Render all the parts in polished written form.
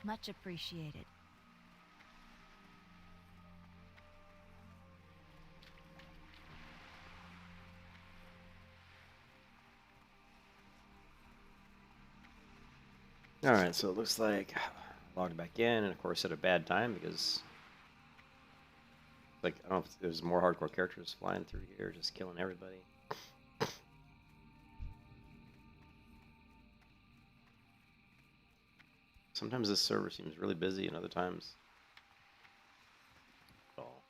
Much appreciated. Alright, so it looks like I logged back in, and of course at a bad time because, like, I don't know if there's more hardcore characters flying through here, just killing everybody. Sometimes this server seems really busy, and other times, at all.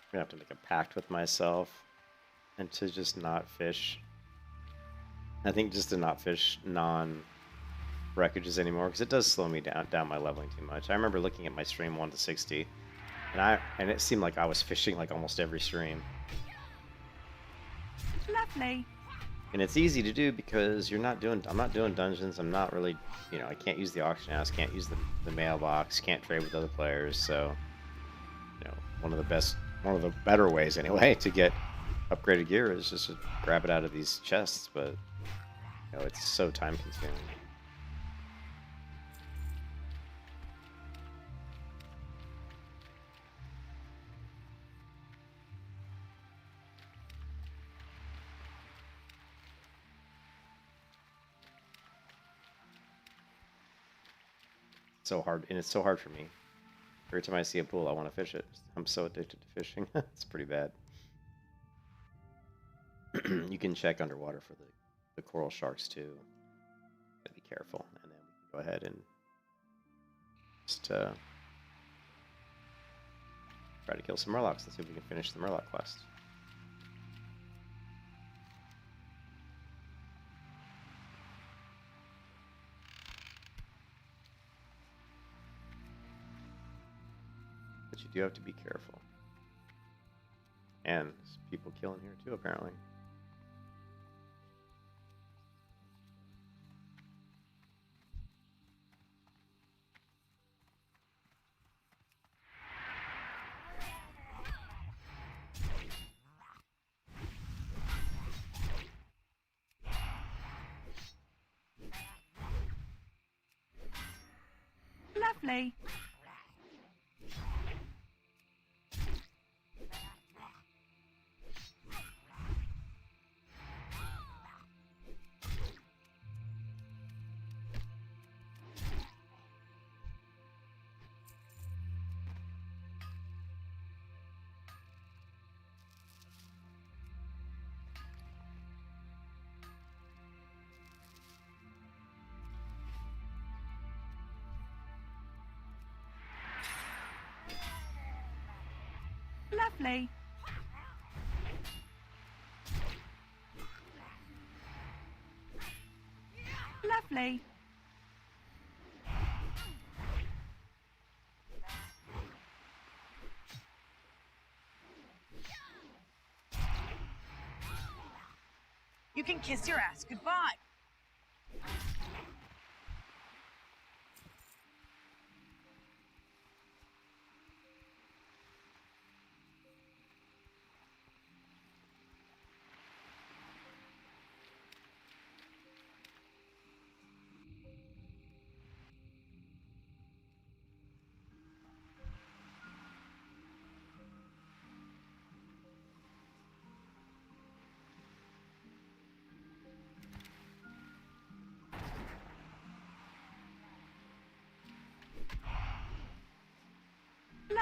I'm gonna have to make a pact with myself and to just not fish. I think just to not fish non-wreckages anymore, because it does slow me down my leveling too much. I remember looking at my stream 1 to 60, and it seemed like I was fishing like almost every stream. Lovely. And it's easy to do because I'm not doing dungeons. I'm not really, I can't use the auction house, can't use the mailbox, can't trade with other players. So, one of the better ways anyway to get upgraded gear is just to grab it out of these chests. But it's so time consuming. So hard, and it's so hard for me. Every time I see a pool, I want to fish it. I'm so addicted to fishing. It's pretty bad. You can check underwater for the coral sharks too. But be careful, and then we can go ahead and just try to kill some murlocs and see if we can finish the murloc quest. But you do have to be careful. And there's people killing here too, apparently. Lovely. Lovely. Lovely. You can kiss your ass goodbye.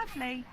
Lovely.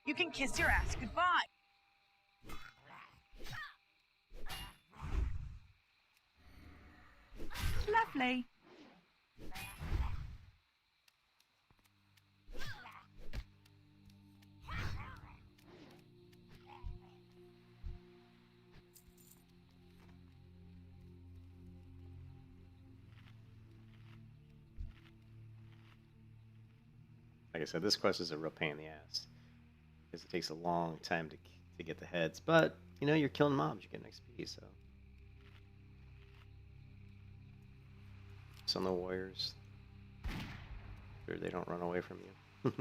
You can kiss your ass goodbye. Lovely. Like I said, this quest is a real pain in the ass because it takes a long time to get the heads. But you know, you're killing mobs, you get an XP, so. Some of the warriors, sure they don't run away from you.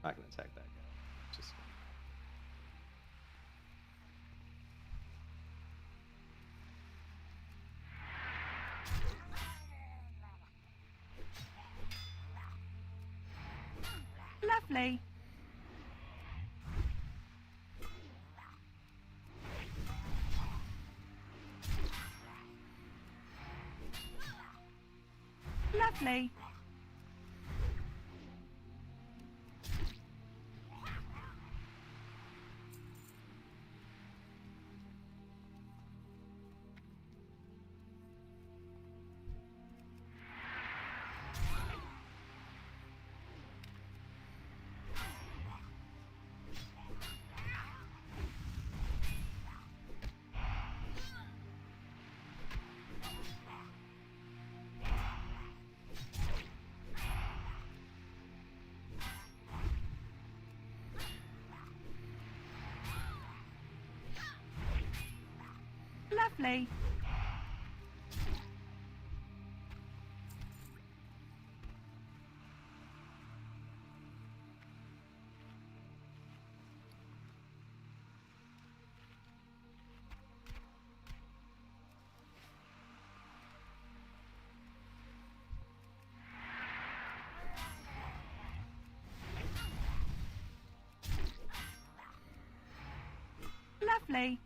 Not gonna attack that guy. Just Lovely. Lovely. Lovely. Lovely.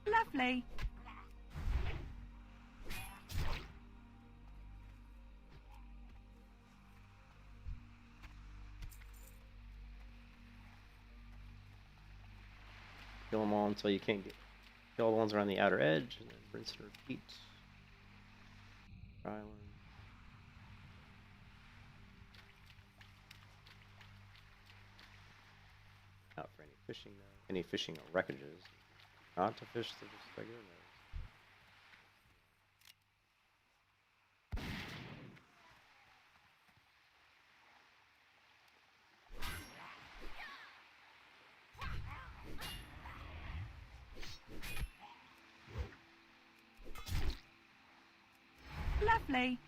Lovely. kill them all until you can't kill all the ones around the outer edge, and then rinse and repeat. Island. fishing any fishing wreckages. Not to fish the just regular nose. Lovely.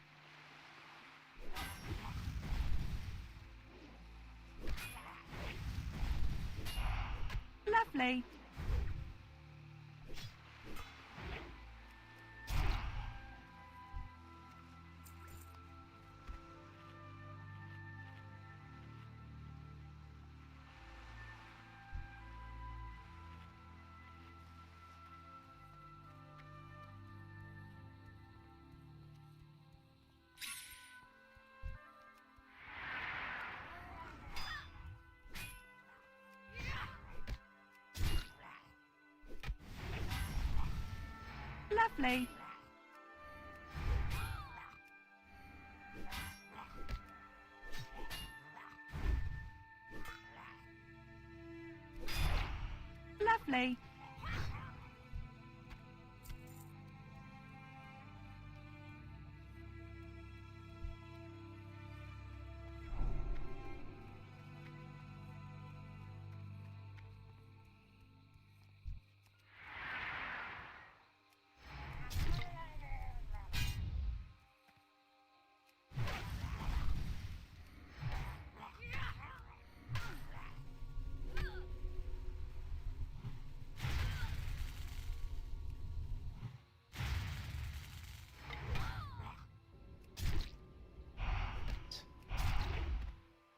Lovely. Lovely. Lovely.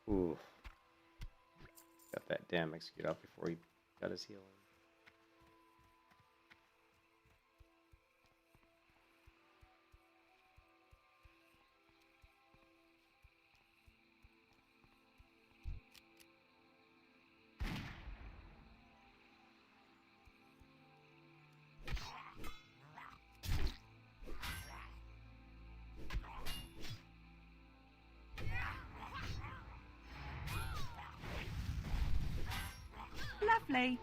Ooh. Got that damn execute out before he got his healing. Lovely.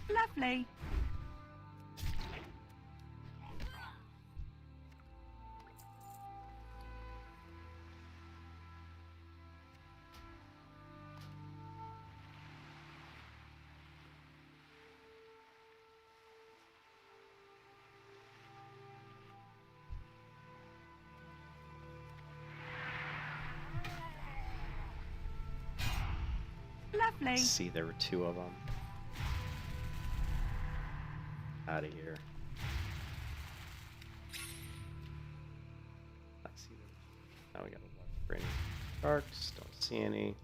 Lovely. Lovely. See, there were two of them. Out of here. I see them. Now we got a lot of brain sharks. Don't see any.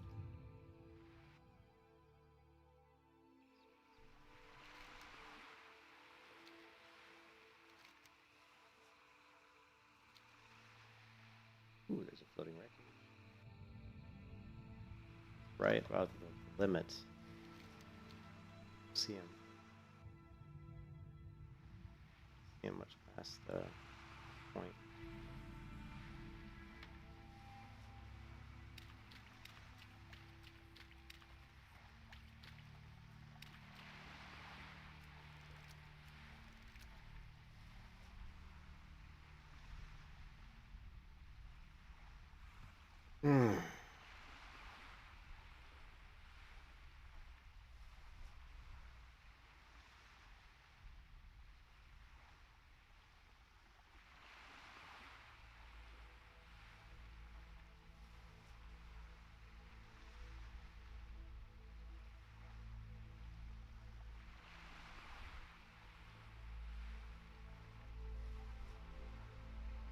Ooh, there's a floating wreckage. Right about the limit. See him. See him much past the point.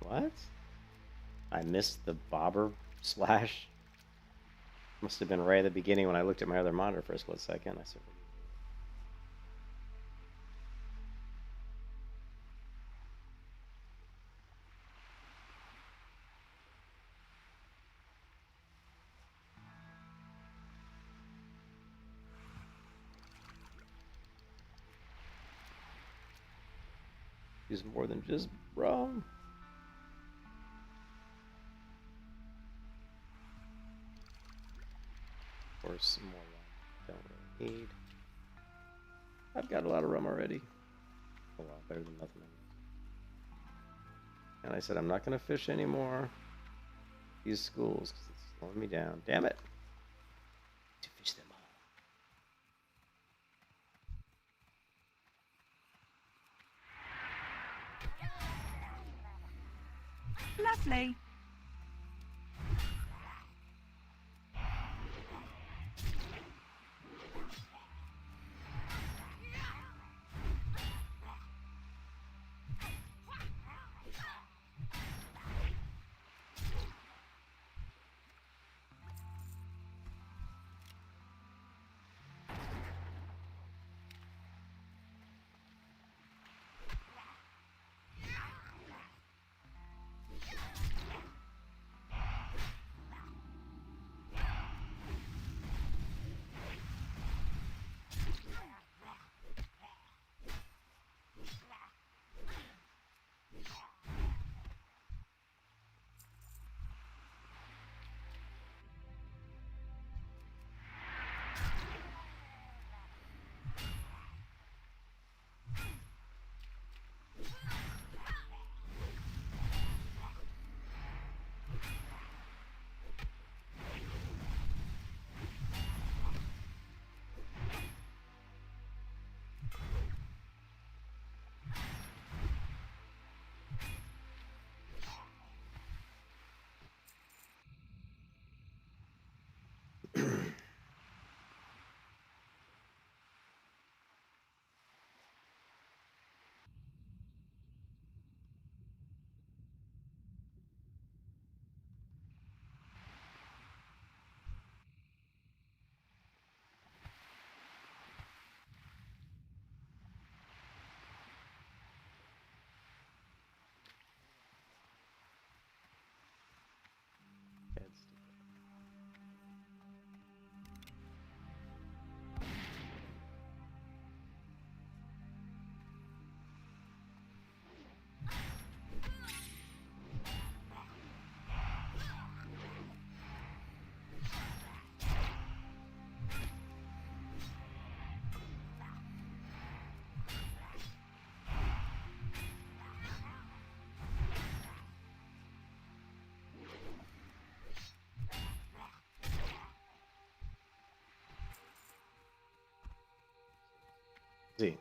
What? I missed the bobber slash. Must have been right at the beginning when I looked at my other monitor for a split second. I said, use more than just rum. Or or some more rum. Don't really need. I've got a lot of rum already. A lot better than nothing. And I said I'm not going to fish anymore. These schools, because it's slowing me down. Damn it! To fish them all. Lovely. That's Z.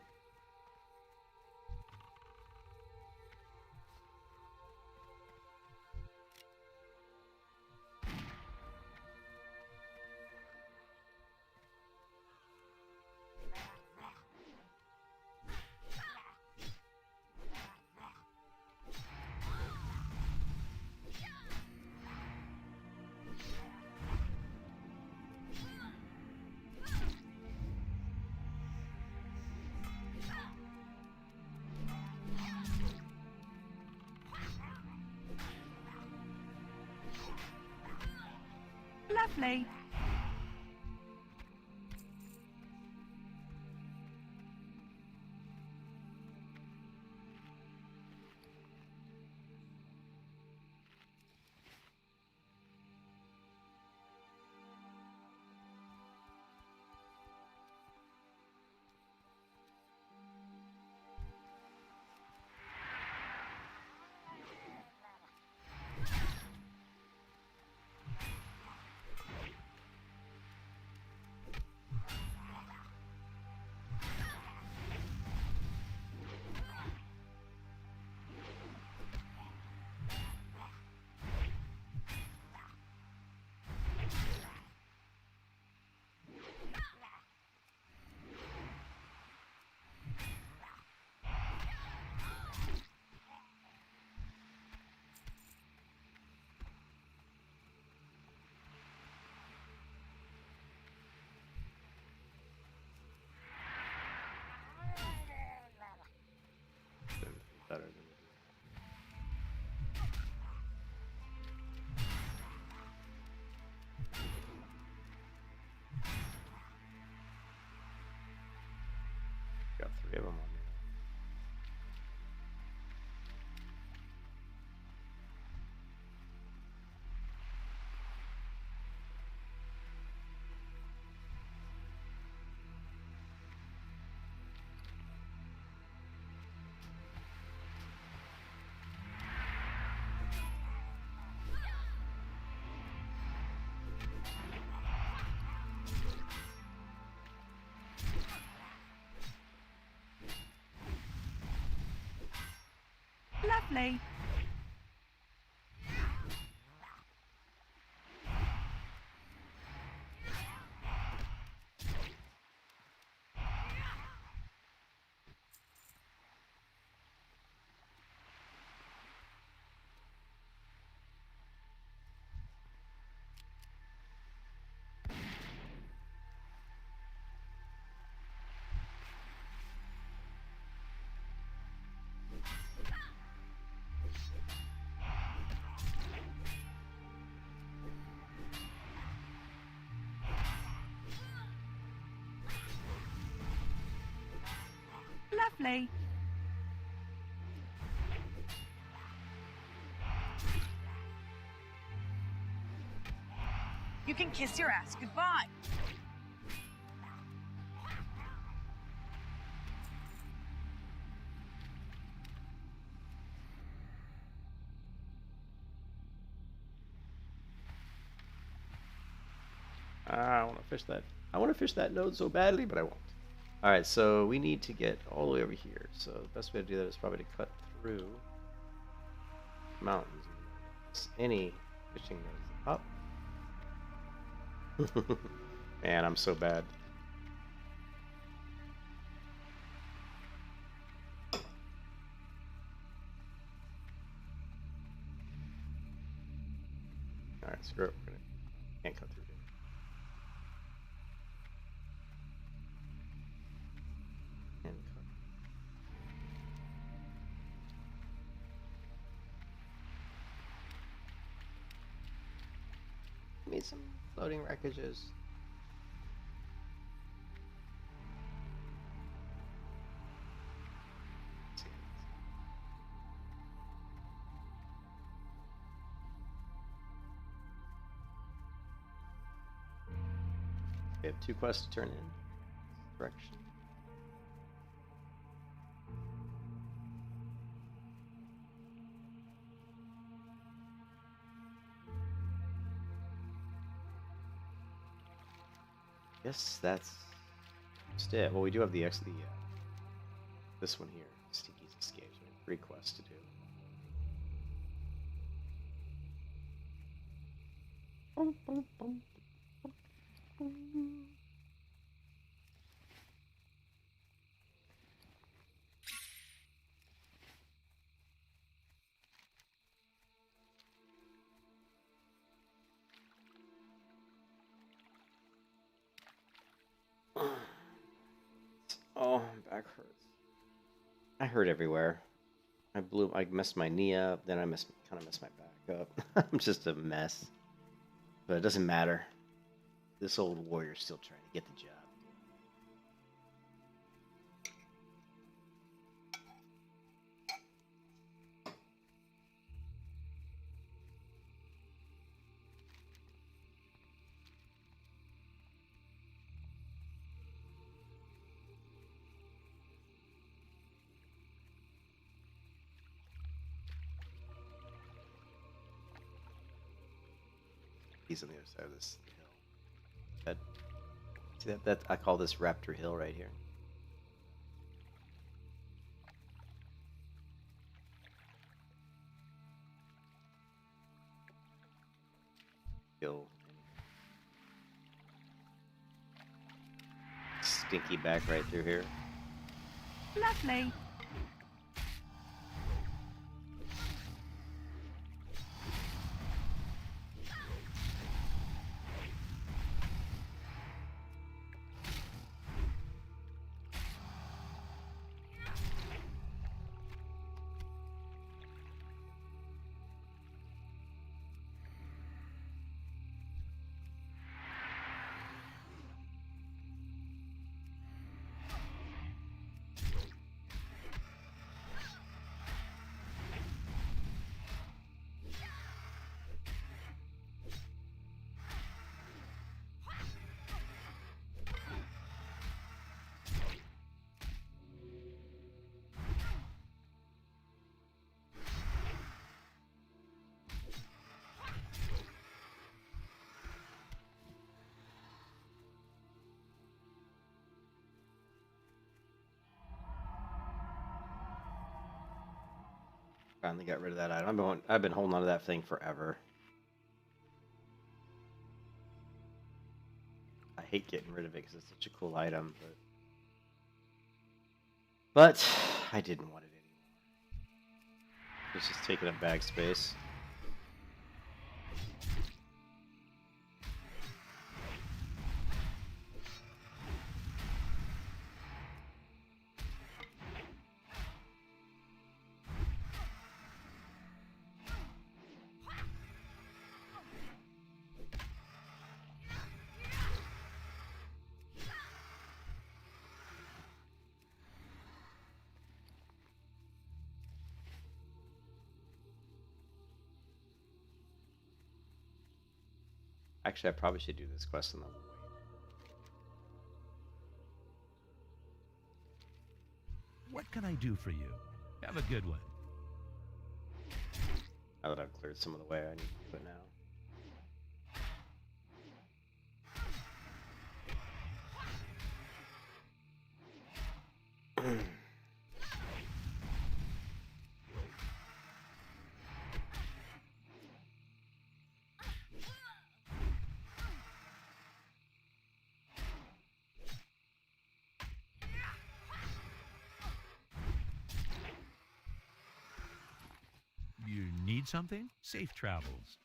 Lovely. Better than got 3 of them on me. Lovely. Lovely. You can kiss your ass goodbye. I want to fish that. I want to fish that node so badly, but I won't. All right, so we need to get all the way over here. So the best way to do that is probably to cut through mountains. Any fishing nodes up. Man, I'm so bad. All right, screw it. Can't cut through. Need some floating wreckages. We have 2 quests to turn in. Direction. Yes, that's just it. Well, we do have the this one here, Stinky's Escape. So we have 3 quests to do. Oh, my back hurts. I hurt everywhere. I messed my knee up, then I kind of messed my back up. I'm just a mess. But it doesn't matter. This old warrior's still trying to get the job. He's on the other side of this hill. See that I call this Raptor Hill right here. Hill. Stinky back right through here. Lovely. Finally got rid of that item. I've been holding on to that thing forever. I hate getting rid of it because it's such a cool item, but I didn't want it anymore. It's just taking up bag space. Actually, I probably should do this quest on the way. What can I do for you? Have a good one. Now that I've cleared some of the way, I need to do it now. You need something? Safe travels.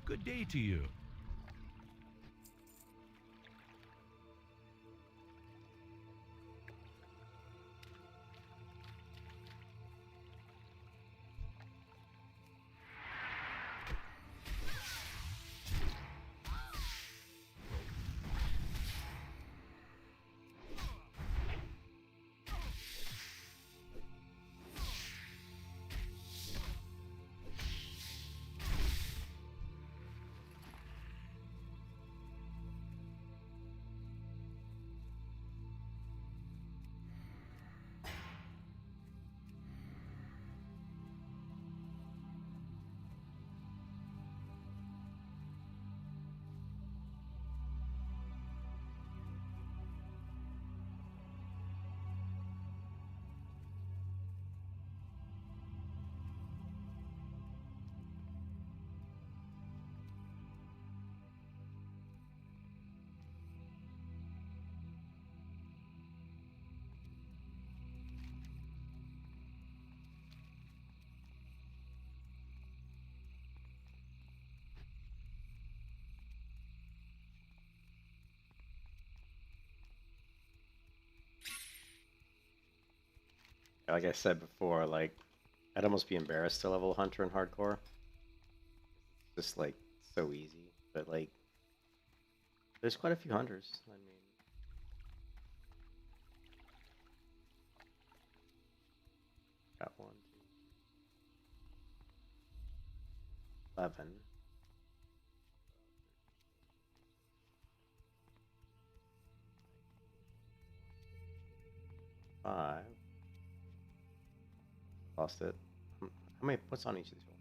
Good day to you. Like I said before, like I'd almost be embarrassed to level hunter in hardcore. Just like so easy, but like there's quite a few hunters. I mean, got 1, 2, 11. 5. Lost it. How many? What's on each of these ones?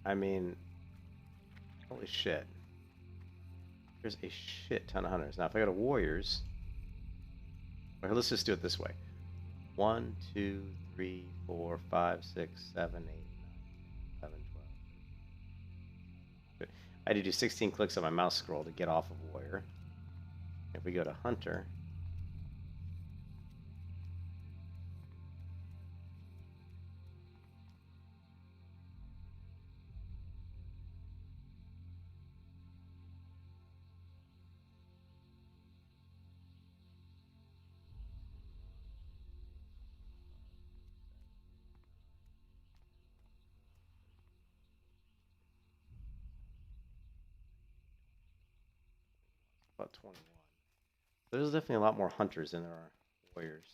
I mean, holy shit. There's a shit ton of hunters. Now, if I go to warriors, or let's just do it this way: 1, 2, 3, 4, 5, 6, 7, 8, 9, 11, 12. I had to do 16 clicks on my mouse scroll to get off of warrior. If we go to hunter, about 21. There's definitely a lot more hunters than there are warriors.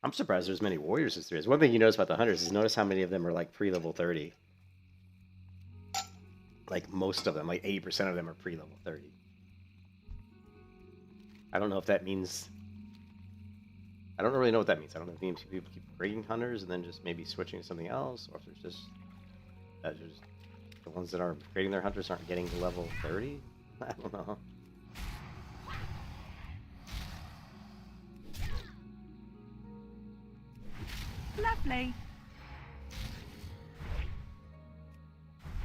I'm surprised there's as many warriors as there is. One thing you notice about the hunters is notice how many of them are like pre-level 30. Like most of them, like 80% of them are pre-level 30. I don't know if that means... I don't really know what that means. I don't know if it means people keep creating hunters and then just maybe switching to something else, or if there's just... that just the ones that are creating their hunters aren't getting to level 30? I don't know. Lovely.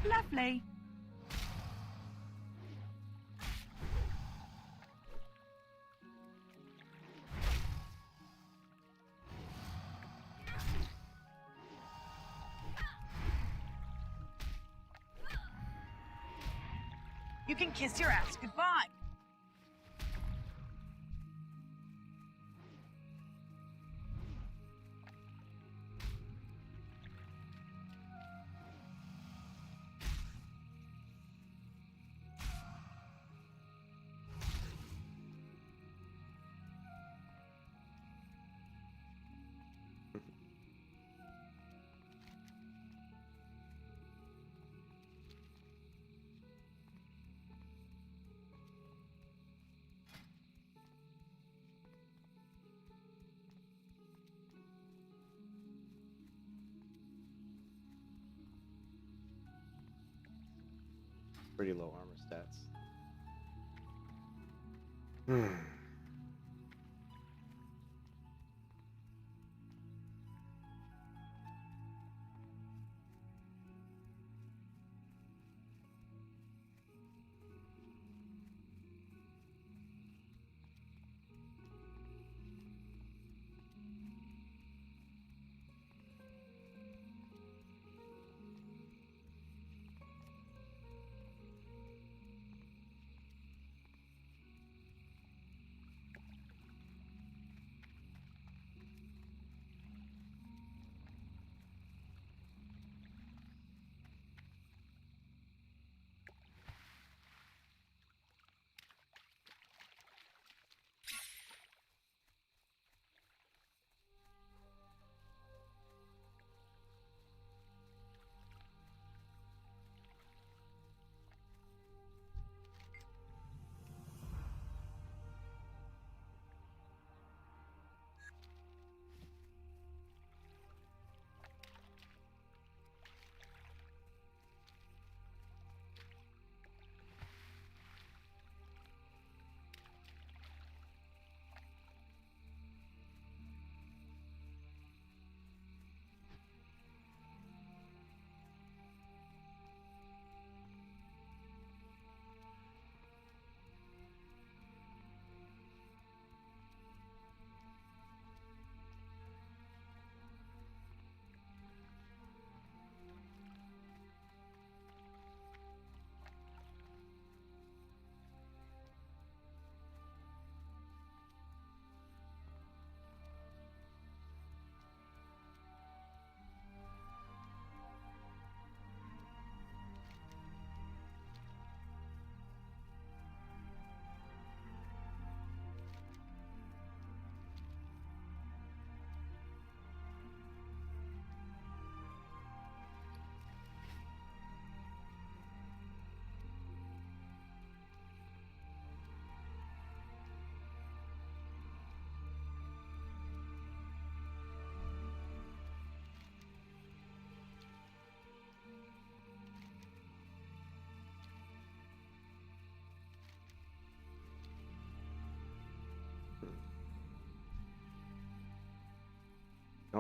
Lovely. You can kiss your ass goodbye. Pretty low armor stats. Hmm.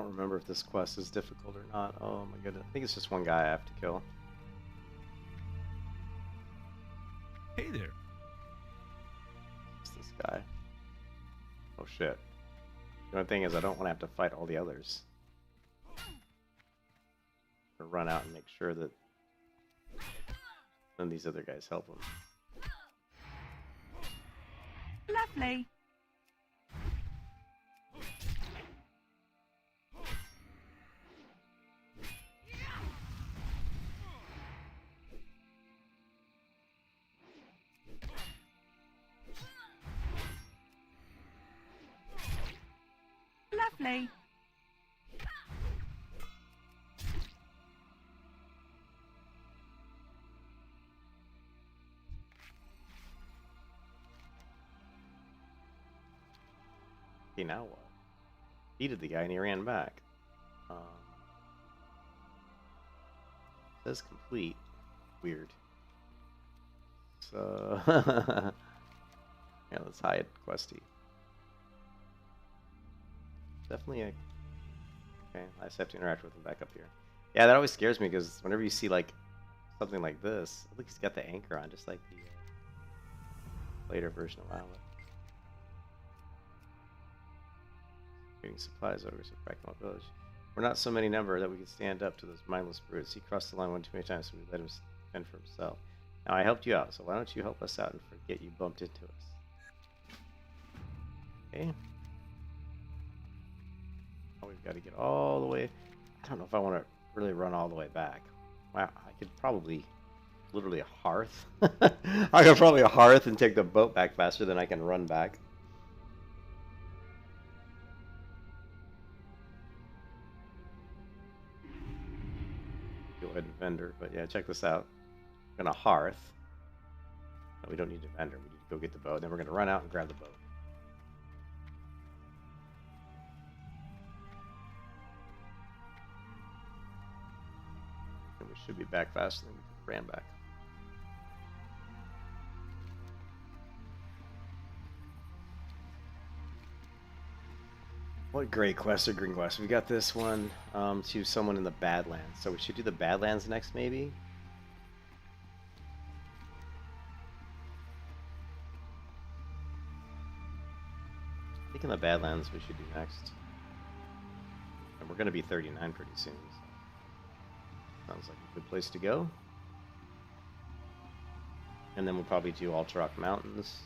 don't remember if this quest is difficult or not. Oh my goodness. I think it's just one guy I have to kill. Hey there. It's this guy. Oh shit. The only thing is I don't want to have to fight all the others. Or run out and make sure that none of these other guys help him. Lovely. Lovely. Okay, now what? Beated the guy and he ran back. Says complete. Weird. So yeah, let's hide Questy. Definitely a. Okay, I just have to interact with him back up here. Yeah, that always scares me because whenever you see like something like this, look, he's got the anchor on, just like the later version of WoW. Getting supplies over to Bracknell Village. We're not so many number that we can stand up to those mindless brutes. He crossed the line one too many times, so we let him fend for himself. Now I helped you out, so why don't you help us out and forget you bumped into us? Okay. Now we've got to get all the way. I don't know if I want to really run all the way back. Wow, I could probably literally a hearth. I could probably a hearth and take the boat back faster than I can run back. Go ahead and vendor, but yeah, check this out. We're gonna hearth. No, we don't need a vendor. We need to go get the boat. Then we're gonna run out and grab the boat. And we should be back faster than we ran back. What great quest or green quest? We got this one to someone in the Badlands. So we should do the Badlands next, maybe? I think in the Badlands we should do next. And we're going to be 39 pretty soon. So sounds like a good place to go. And then we'll probably do Ultra Rock Mountains.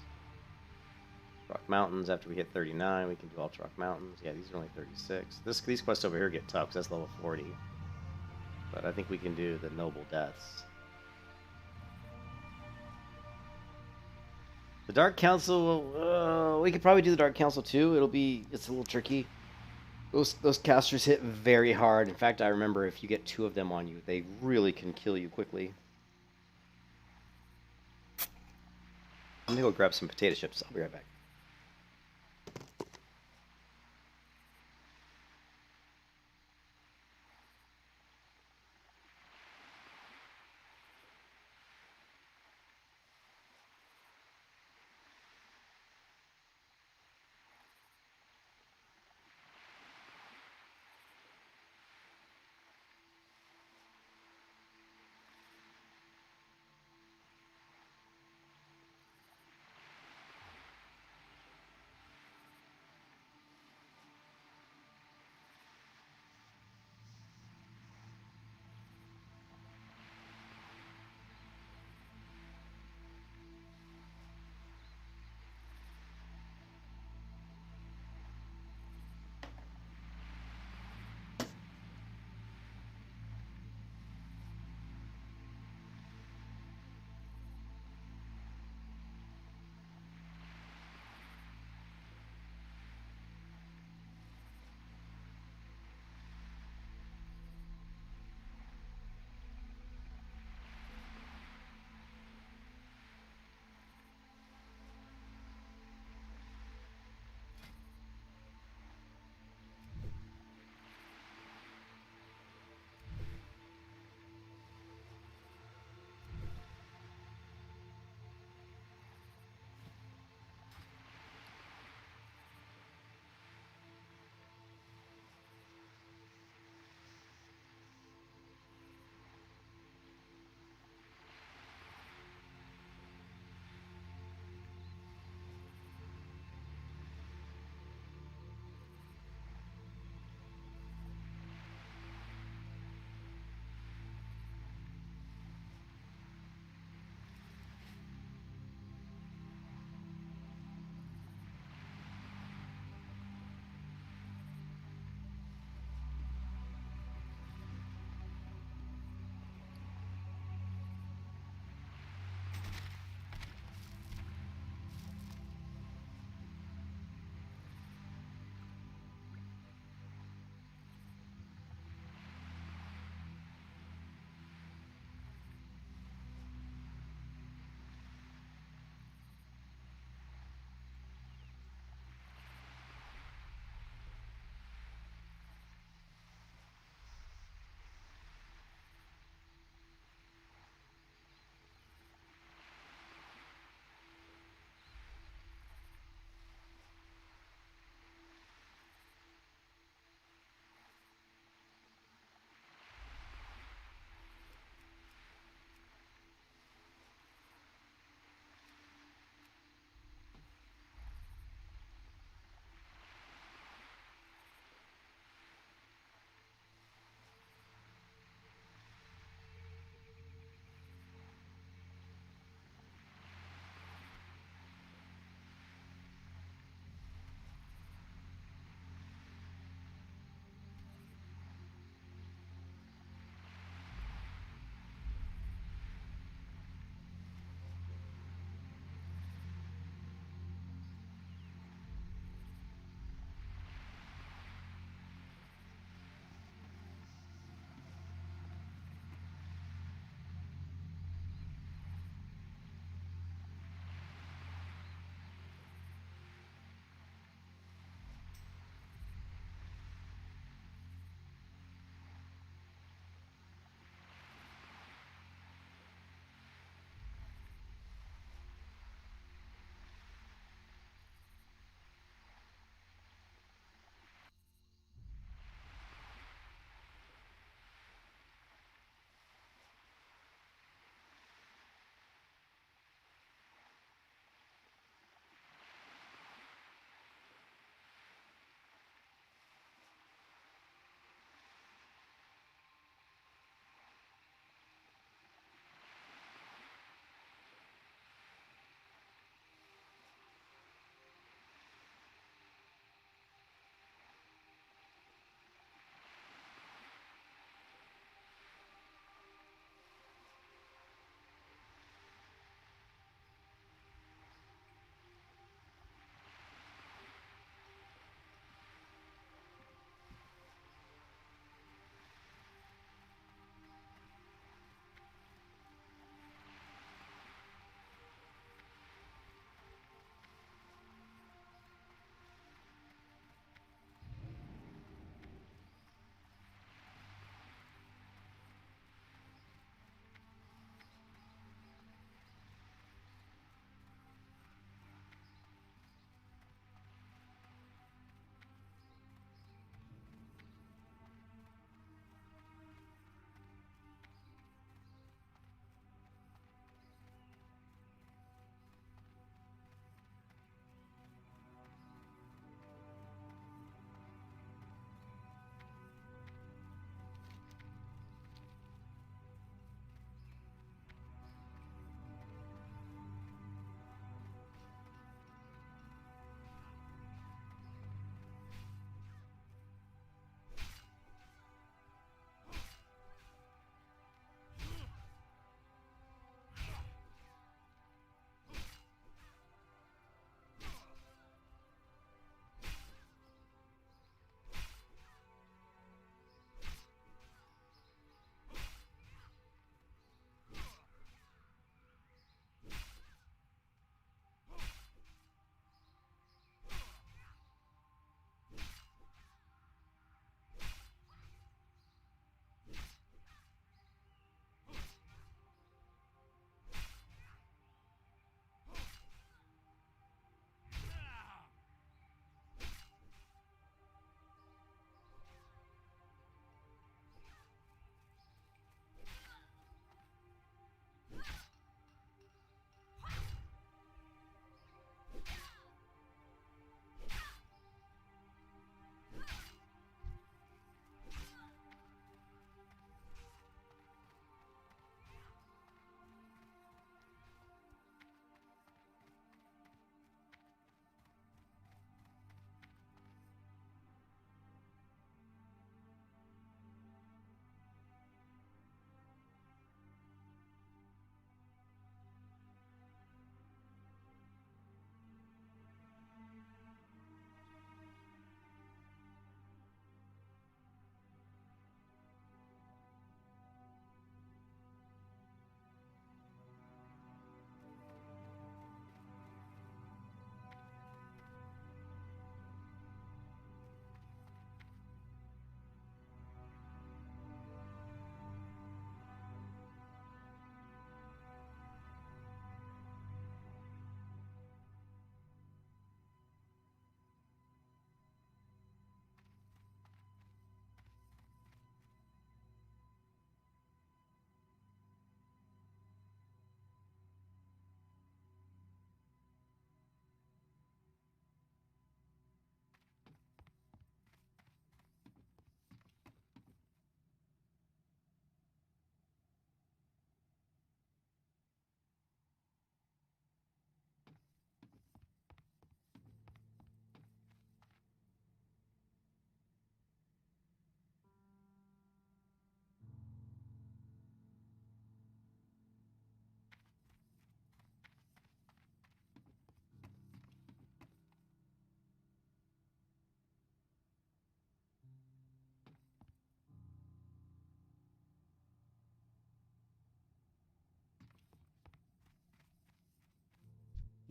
Rock Mountains, after we hit 39, we can do Ultra Rock Mountains. Yeah, these are only 36. These quests over here get tough, because that's level 40. But I think we can do the Noble Deaths. The Dark Council, we could probably do the Dark Council too. It's a little tricky. Those casters hit very hard. In fact, I remember if you get 2 of them on you, they really can kill you quickly. I'm gonna go grab some potato chips. I'll be right back.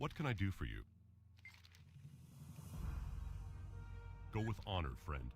What can I do for you? Go with honor, friend.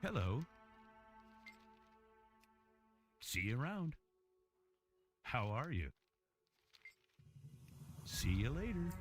Hello. See you around. How are you? See you later.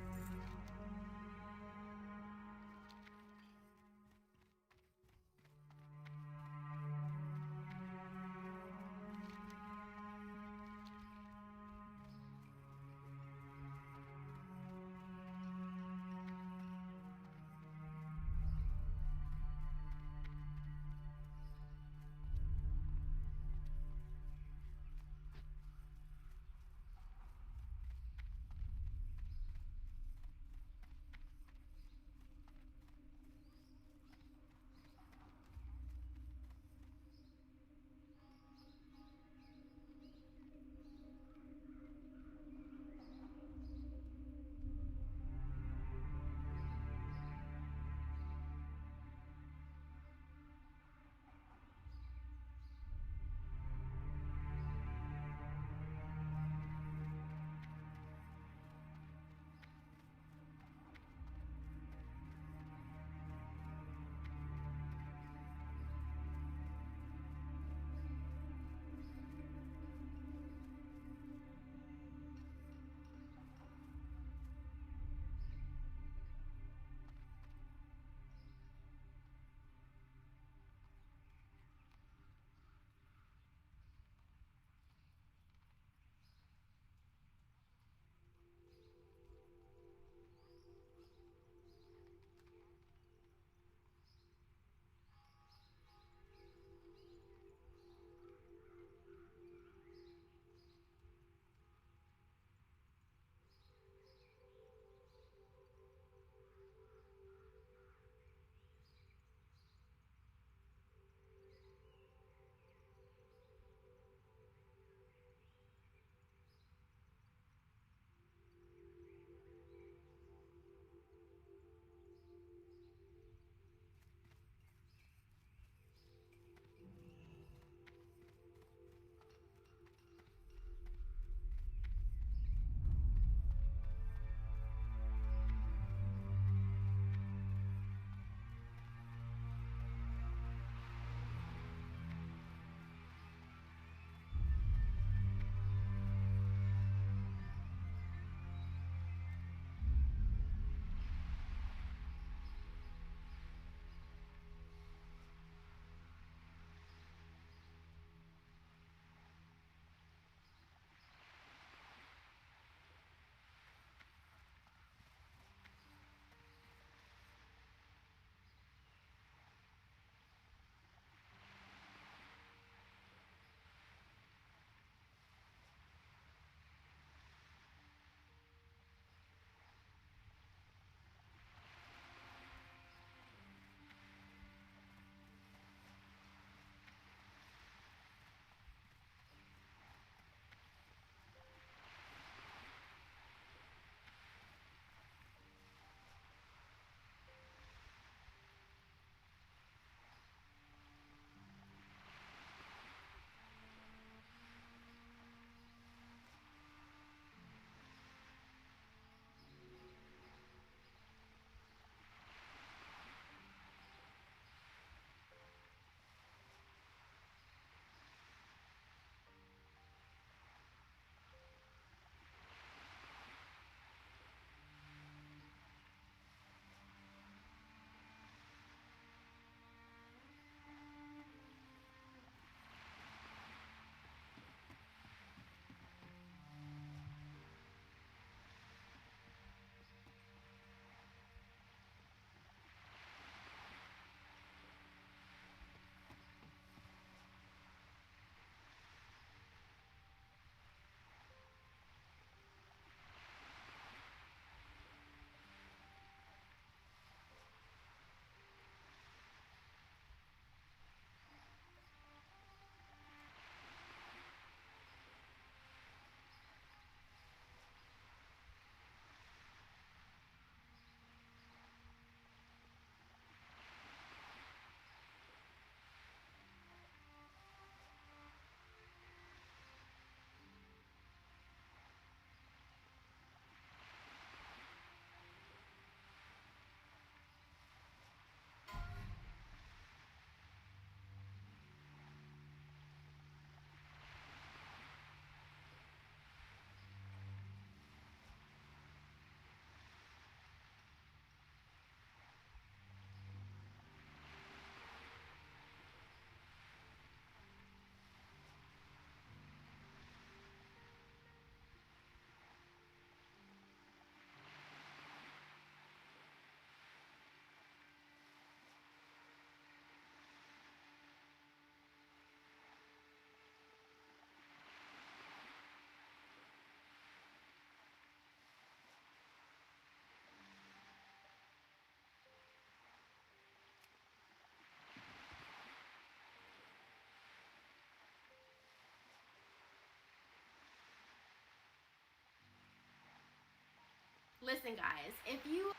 Listen, guys, if you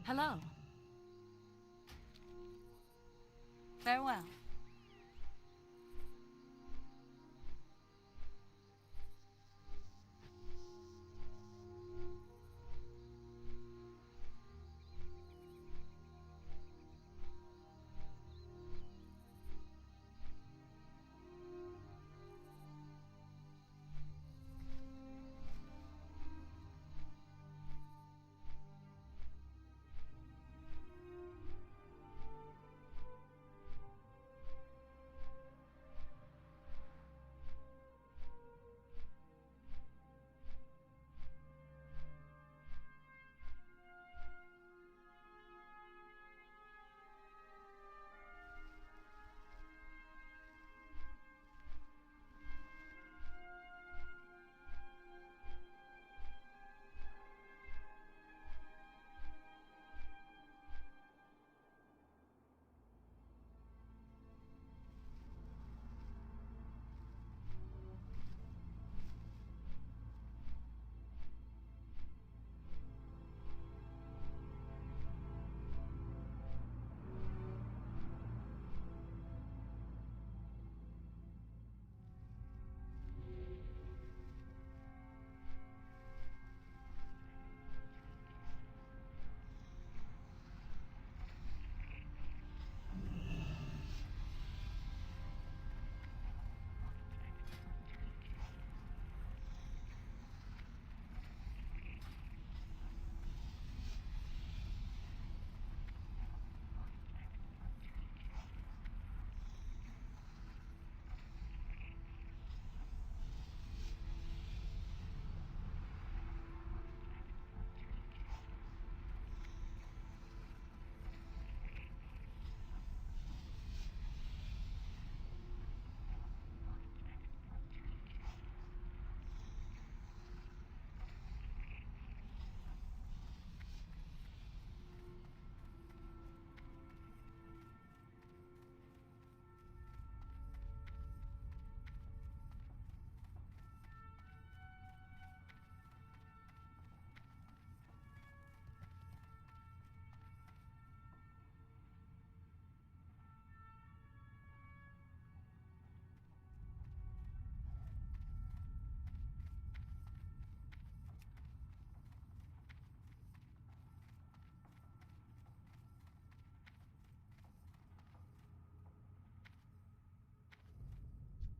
Hello. Farewell.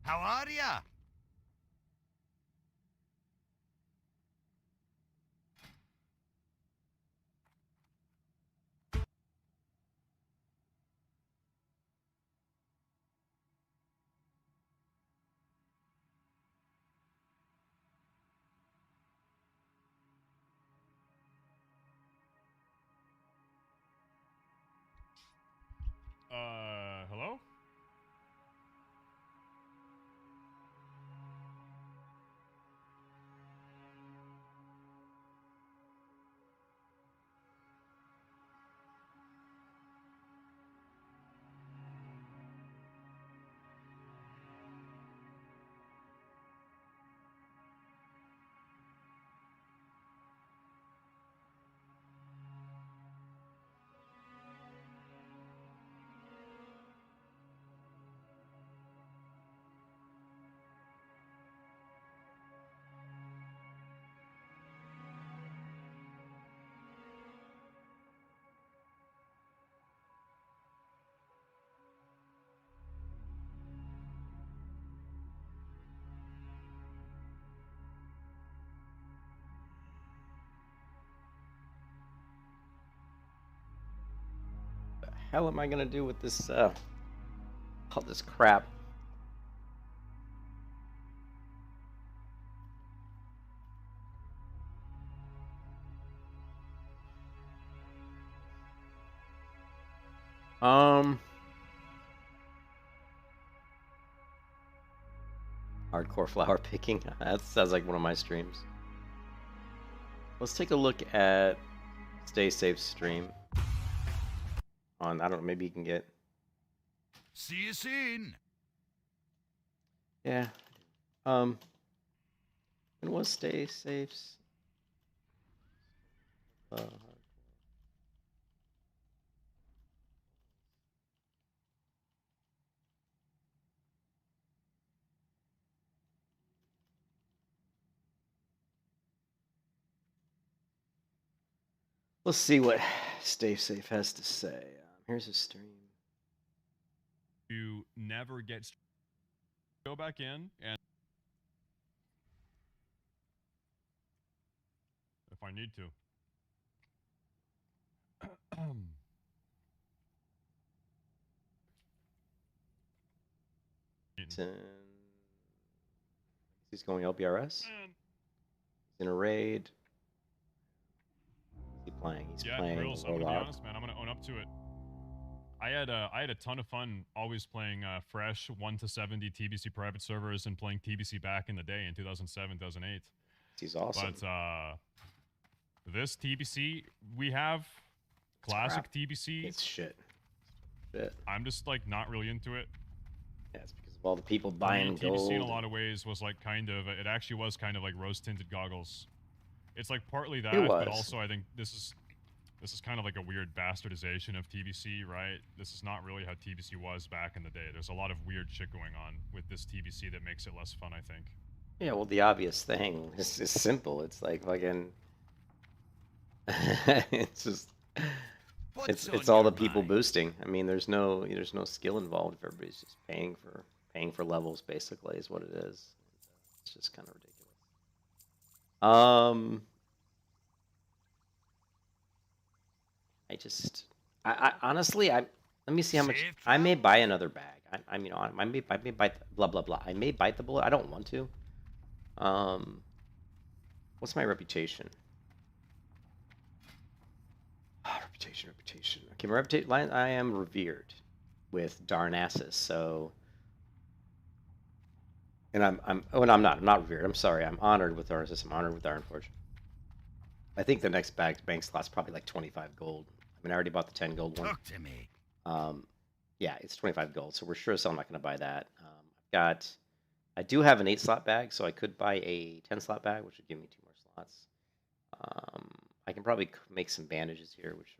How are ya? Hello? Hell am I gonna do with this all this crap? Hardcore flower picking. That sounds like one of my streams. Let's take a look at Stay Safe stream. On, I don't know, maybe you can get. See you soon. Yeah. When was Stay Safe's? Let's see what Stay Safe has to say. Here's his stream. You never get... Go back in, and... If I need to. He's going LBRS. He's in a raid. He's playing. He's playing. Real, so I'm gonna be honest, man. I'm gonna own up to it. I had a ton of fun always playing fresh 1 to 70 TBC private servers and playing TBC back in the day in 2007, 2008. He's awesome. But this TBC we have, classic TBC. It's shit. I'm just like not really into it. Yeah, it's because of all the people buying TBC gold. in a lot of ways was like kind of, it actually was kind of like rose-tinted goggles. It's like partly that, but also I think this is kind of like a weird bastardization of TBC, right? This is not really how TBC was back in the day. There's a lot of weird shit going on with this TBC that makes it less fun, I think. Yeah, well, the obvious thing is simple. It's like fucking. It's just. It's all the people boosting. I mean, there's no skill involved. If everybody's just paying for levels, basically, is what it is. It's just kind of ridiculous. I honestly, let me see how much. I may buy another bag. I may bite blah blah blah. I may bite the bullet. I don't want to. What's my reputation? Reputation. Okay, my reputation. I am revered with Darnassus. So, and I'm not revered. I'm sorry. I'm honored with Darnassus. I'm honored with Darnforge. I think the next bank slot's probably like 25 gold. I mean, I already bought the 10 gold one. Talk to me. Yeah, it's 25 gold, so we're sure as hell not going to buy that. I do have an 8 slot bag, so I could buy a 10 slot bag, which would give me 2 more slots. I can probably make some bandages here, which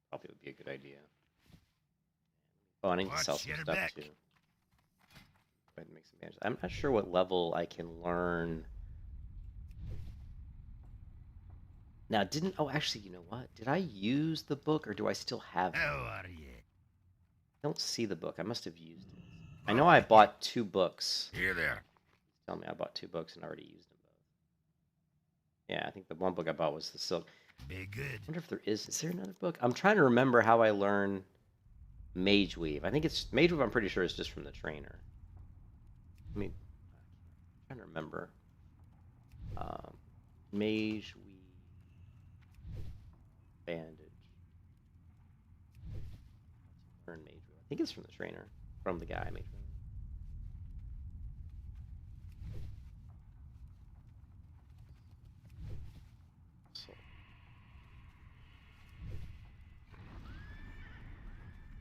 probably would be a good idea. Oh, I need to sell some stuff too. Go ahead and make some bandages. I'm not sure what level I can learn. Now, actually, you know what? Did I use the book, or do I still have it? How are you? I don't see the book. I must have used it. I know I bought 2 books. Here there. Tell me I bought 2 books and already used them both. Yeah, I think the one book I bought was the Silk. Be good. I wonder if there is there another book? I'm trying to remember how I learn Mage Weave. I think it's Mage Weave, I'm pretty sure it's just from the trainer. I mean, I'm trying to remember. Mage Weave bandage. Learn Mage Weave. I think it's from the trainer, from the guy I made.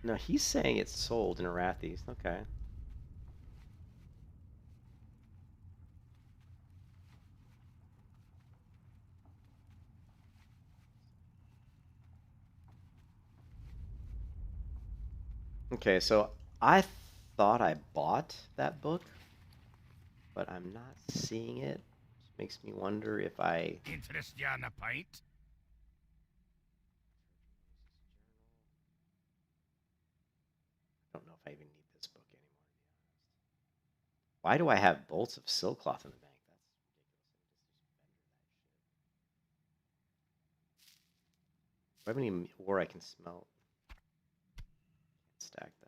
No, he's saying it's sold in Arathis. Okay. Okay, so I thought I bought that book, but I'm not seeing it. Which makes me wonder if I... Interest you on a pint? I don't know if I even need this book anymore, to be honest. Why do I have bolts of silkcloth in the bank? That's ridiculous. Do I have any ore I can smelt? Can't stack that.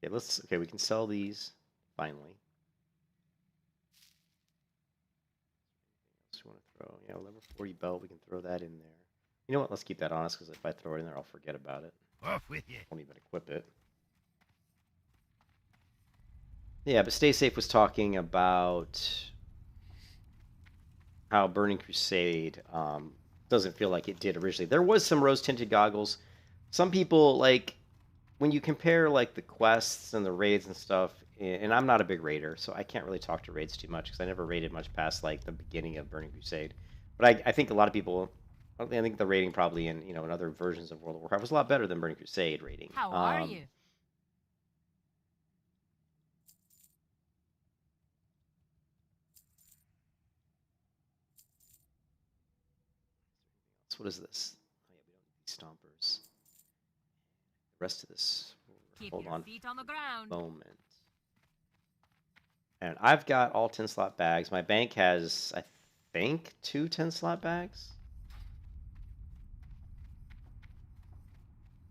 Okay, okay, we can sell these finally. Just want to throw, yeah, level 40 belt, we can throw that in there. You know what, let's keep that on us, because if I throw it in there, I'll forget about it. Off with you. Won't even equip it. Yeah, but Stay Safe was talking about how Burning Crusade doesn't feel like it did originally. There was some rose-tinted goggles. Some people, like, when you compare, like, the quests and the raids and stuff, and I'm not a big raider, so I can't really talk to raids too much, because I never raided much past, like, the beginning of Burning Crusade. But I think a lot of people... I think the rating probably in, in other versions of World of Warcraft was a lot better than Burning Crusade rating. How are you? So what is this? Oh, yeah, we don't need these stompers. The rest of this, Keep hold your on feet on the ground. moment. And I've got all 10 slot bags. My bank has, I think, 2 10 slot bags.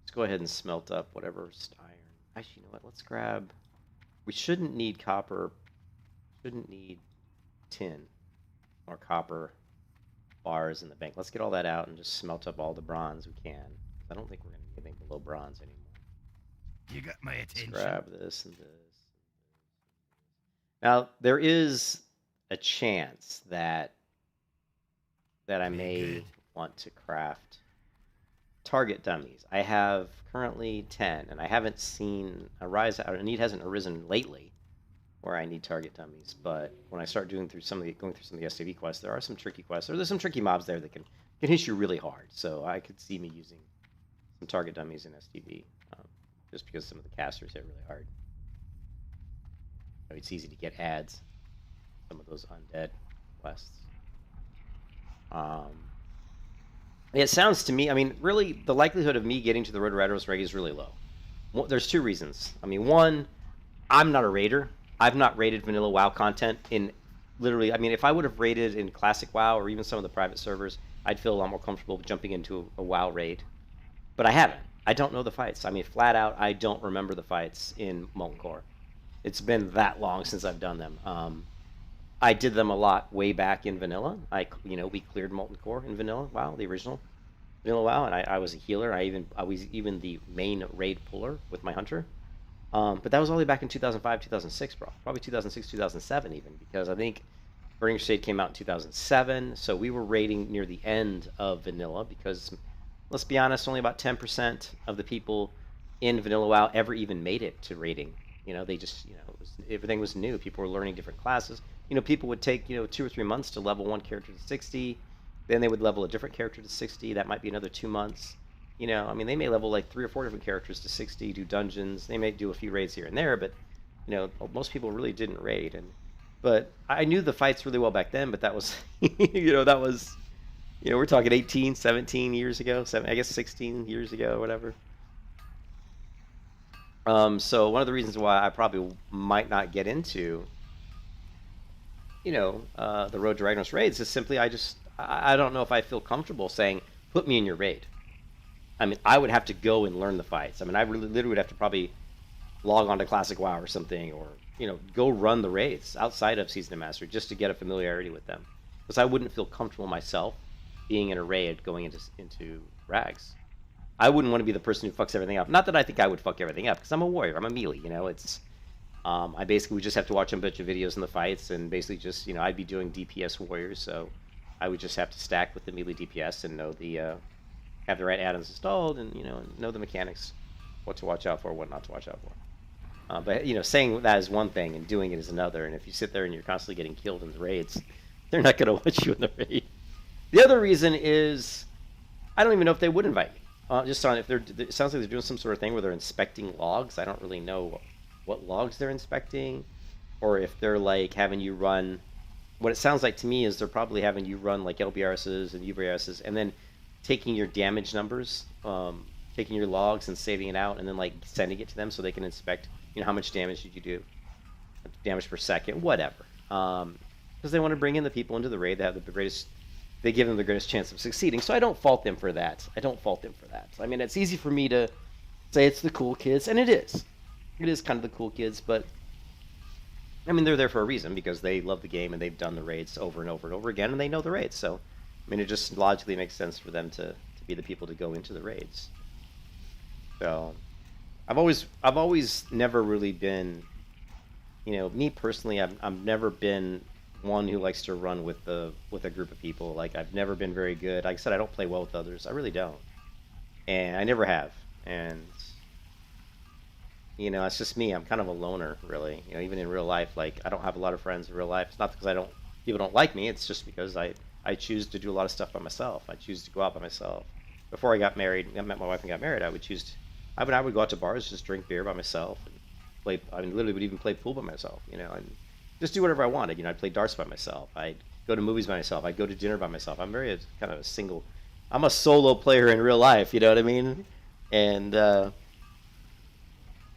Let's go ahead and smelt up whatever iron. Actually, you know what? Let's grab. We shouldn't need copper. Shouldn't need tin or copper bars in the bank. Let's get all that out and just smelt up all the bronze we can. I don't think we're going to need anything below bronze anymore. You got my attention. Let's grab this and this. Now, there is a chance that I may want to craft target dummies. I have currently 10, and I haven't seen a rise out. A need hasn't arisen lately where I need target dummies. But when I start going through some of the STV quests, there are some tricky quests. There's some tricky mobs there that can hit you really hard. So I could see me using some target dummies in STV, just because some of the casters hit really hard. It's easy to get ads, some of those undead quests. It sounds to me, I mean, really, the likelihood of me getting to the Road to Rados Reg is really low. There's 2 reasons. I mean, one, I'm not a raider. I've not raided vanilla WoW content in literally, I mean, if I would have raided in Classic WoW or even some of the private servers, I'd feel a lot more comfortable jumping into a WoW raid. But I haven't. I don't know the fights. I mean, flat out, I don't remember the fights in Molten Core. It's been that long since I've done them. I did them a lot way back in vanilla. We cleared Molten Core in vanilla WoW, the original vanilla WoW, and I was a healer. I was even the main raid puller with my hunter. But that was only back in 2005, 2006, bro. Probably 2006, 2007 even, because I think Burning Crusade came out in 2007. So we were raiding near the end of vanilla because, let's be honest, only about 10% of the people in vanilla WoW ever even made it to raiding. They just, everything was new. People were learning different classes. People would take, 2 or 3 months to level one character to 60. Then they would level a different character to 60. That might be another 2 months. I mean, they may level like 3 or 4 different characters to 60, do dungeons. They may do a few raids here and there, but, most people really didn't raid. But I knew the fights really well back then, but that was, we're talking 18, 17 years ago, 16 years ago, whatever. So one of the reasons why I probably might not get into, the Road to Ragnarok's raids is simply I don't know if I feel comfortable saying, put me in your raid. I mean, I would have to go and learn the fights. I mean, I really literally would have to probably log on to Classic WoW or something, or, go run the raids outside of Season of Mastery just to get a familiarity with them. Because I wouldn't feel comfortable myself being in a raid going into rags. I wouldn't want to be the person who fucks everything up. Not that I think I would fuck everything up, because I'm a warrior. I'm a melee. You know, it's I basically would just have to watch a bunch of videos in the fights, and basically just I'd be doing DPS warriors, so I would just have to stack with the melee DPS and know the have the right add-ons installed, and know the mechanics, what to watch out for, what not to watch out for. But saying that is one thing, and doing it is another. And if you sit there and you're constantly getting killed in the raids, they're not going to watch you in the raid. The other reason is I don't even know if they would invite me. Just on if it sounds like they're doing some sort of thing where they're inspecting logs. I don't really know what logs they're inspecting, or if they're like having you run. What it sounds like to me is they're probably having you run like LBRSs and UBRSs, and then taking your damage numbers, taking your logs and saving it out, and then like sending it to them so they can inspect. How much damage did you do? Damage per second, whatever. Because they want to bring in the people into the raid that have the greatest. They give them the greatest chance of succeeding. So I don't fault them for that. I mean, it's easy for me to say it's the cool kids, and it is. It is kind of the cool kids, but I mean, they're there for a reason because they love the game and they've done the raids over and over and over again, and they know the raids. So, I mean, it just logically makes sense for them to be the people to go into the raids. So, I've always never really been, me personally, I've never been one who likes to run with a group of people. Like, I've never been very good. Like I said, I don't play well with others. I really don't, and I never have. And it's just me. I'm kind of a loner, really. Even in real life, like I don't have a lot of friends in real life. It's not because people don't like me. It's just because I choose to do a lot of stuff by myself. I choose to go out by myself. Before I got married, I met my wife and got married. I would go out to bars, just drink beer by myself, and play. I mean, literally would even play pool by myself. And just do whatever I wanted. I'd play darts by myself. I'd go to movies by myself. I'd go to dinner by myself. I'm very kind of a single. I'm a solo player in real life. You know what I mean? And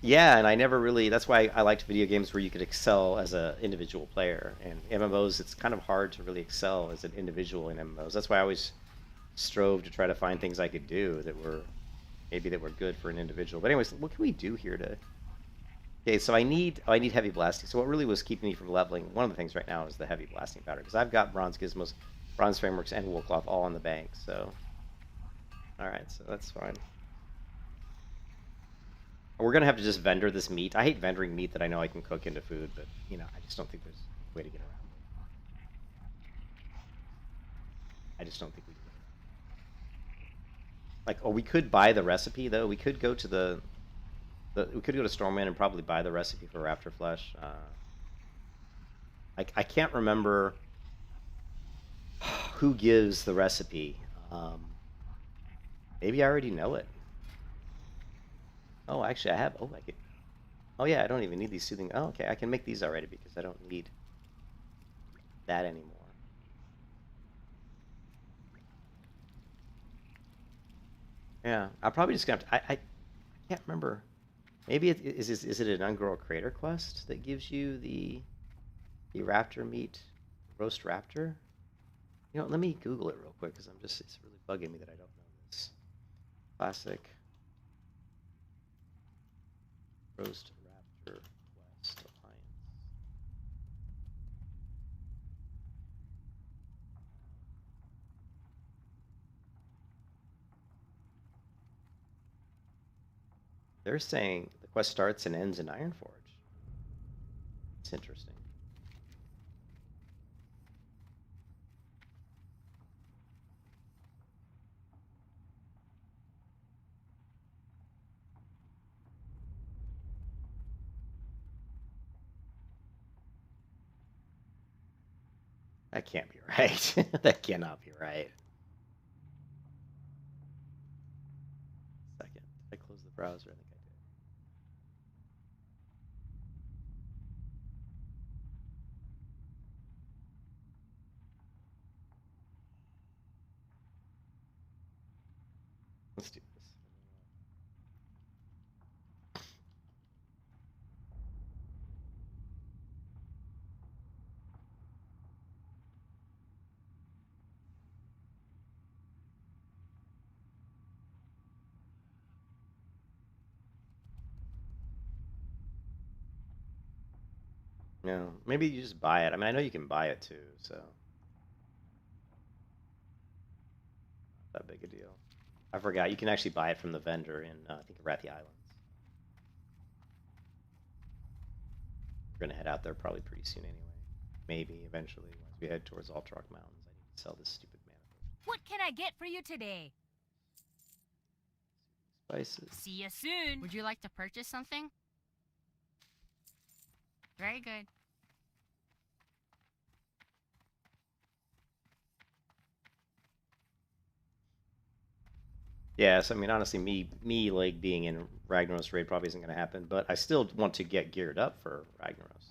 yeah, and I never really. That's why I liked video games where you could excel as an individual player. And MMOs, it's kind of hard to really excel as an individual in MMOs. That's why I always strove to try to find things I could do that were good for an individual. But anyways, what can we do here to? Okay, so I need heavy blasting. So what really was keeping me from leveling, one of the things right now is the heavy blasting powder, because I've got bronze gizmos, bronze frameworks, and wool cloth all on the bank. So, all right, so that's fine. We're gonna have to just vendor this meat. I hate vendoring meat that I know I can cook into food, but I just don't think there's a way to get around it. I just don't think we can. Like, we could buy the recipe though. We could go to we could go to Stormwind and probably buy the recipe for Raptor Flesh. I can't remember who gives the recipe. Maybe I already know it. Oh, actually, I have. Oh, I could. Oh, yeah, I don't even need these soothing. Oh, okay, I can make these already because I don't need that anymore. Yeah, I'll probably just gonna have to. I can't remember. Maybe is it an Ungro Crater quest that gives you the raptor meat, roast raptor? Let me Google it real quick because it's really bugging me that I don't know this. Classic roast raptor quest alliance. They're saying the quest starts and ends in Ironforge. It's interesting. That can't be right. That cannot be right. Second. I closed the browser. I think I did. Let's do this. No, maybe you just buy it. I mean, I know you can buy it too, so. big a deal. I forgot. You can actually buy it from the vendor in, I think, Arathi Islands. We're going to head out there probably pretty soon anyway. Maybe eventually, once we head towards Altrock Mountains, I need to sell this stupid mana. What can I get for you today? Spices. See you soon. Would you like to purchase something? Very good. Yes, I mean, honestly, me like being in Ragnaros raid probably isn't going to happen, but I still want to get geared up for Ragnaros.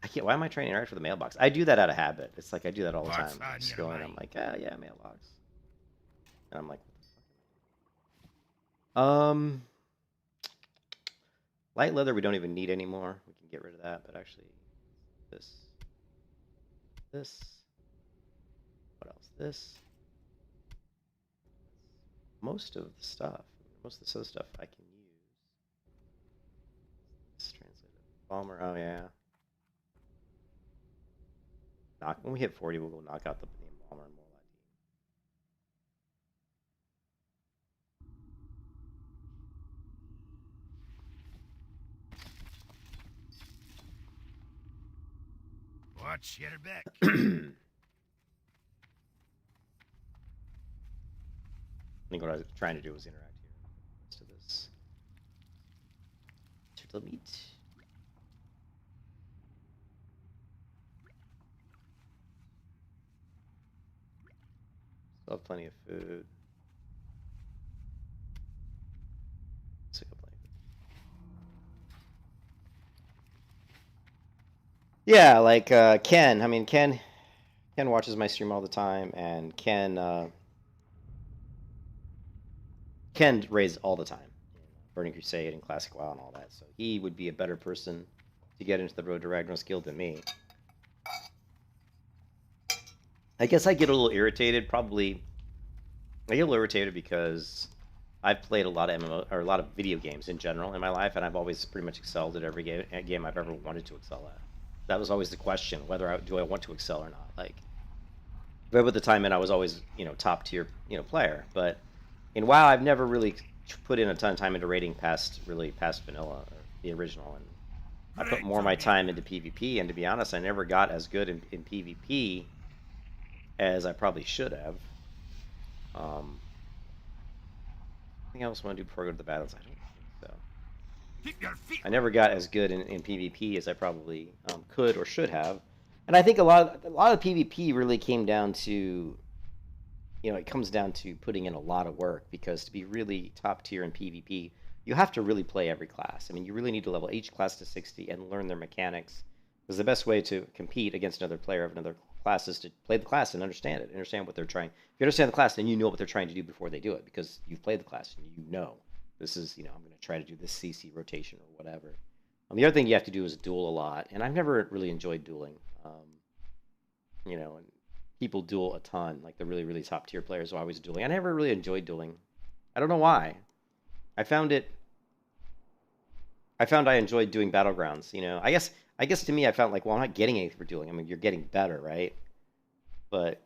I can't. Why am I trying to interact with the mailbox? I do that out of habit. It's like I do that all the time. I just go in, I'm like, ah, yeah, mailbox, and I'm like, light leather we don't even need anymore. We can get rid of that. But actually, this. What else? This. Most of the stuff. Most of this other stuff I can use. Let's translate it. Bomber. Oh yeah. When we hit 40, we'll go knock out the bomber and more Watch, get her back. I think what I was trying to do was interact here. To this turtle meat. Still have plenty of food. Still have plenty of food. Yeah, like Ken. I mean, Ken watches my stream all the time, and Ken raids all the time in Burning Crusade and Classic WoW and all that. So he would be a better person to get into the Road to Ragnaros guild than me. I guess I get a little irritated. Probably, I get a little irritated because I've played a lot of MMO or a lot of video games in general in my life, and I've always pretty much excelled at every game I've ever wanted to excel at. That was always the question: whether I want to excel or not. Like, if I put the time in, I was always top tier player. But in WoW, I've never really put in a ton of time into raiding past vanilla or the original, and I put more of my time into PvP. And to be honest, I never got as good in PvP as I probably should have. Anything else I want to do before I go to the battles? I don't think so. I never got as good in PvP as I probably could or should have. And I think a lot of PvP really came down to, it comes down to putting in a lot of work, because to be really top tier in PvP, you have to really play every class. I mean, you really need to level each class to 60 and learn their mechanics. Because the best way to compete against another player of another class is to play the class and understand it. Understand what they're trying. If you understand the class, then you know what they're trying to do before they do it, because you've played the class and you know this is, I'm going to try to do this CC rotation or whatever. The other thing you have to do is duel a lot, and I've never really enjoyed dueling. And people duel a ton, like the really, really top tier players are always dueling. I never really enjoyed dueling. I don't know why. I found I enjoyed doing battlegrounds. I guess to me, I felt like, well, I'm not getting anything for dueling. I mean, you're getting better, right? But,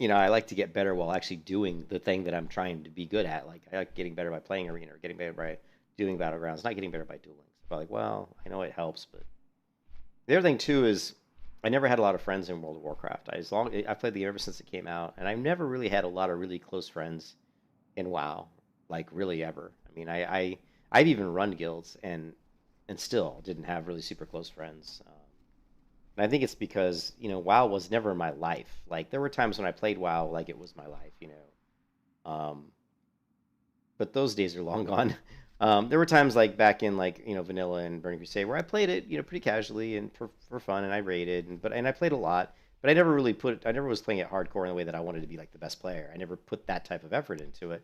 I like to get better while actually doing the thing that I'm trying to be good at. Like, I like getting better by playing arena or getting better by doing battlegrounds, not getting better by dueling. So I'm like, well, I know it helps, but the other thing too is I never had a lot of friends in World of Warcraft. I played the game ever since it came out, and I've never really had a lot of really close friends in WoW, like really ever. I mean, I've even run guilds and still didn't have really super close friends. And I think it's because, WoW was never my life. Like, there were times when I played WoW like it was my life, but those days are long gone. There were times like back in vanilla and Burning Crusade where I played it, pretty casually and for fun, and I raided, and I played a lot, but I never was playing it hardcore in the way that I wanted to be like the best player. I never put that type of effort into it.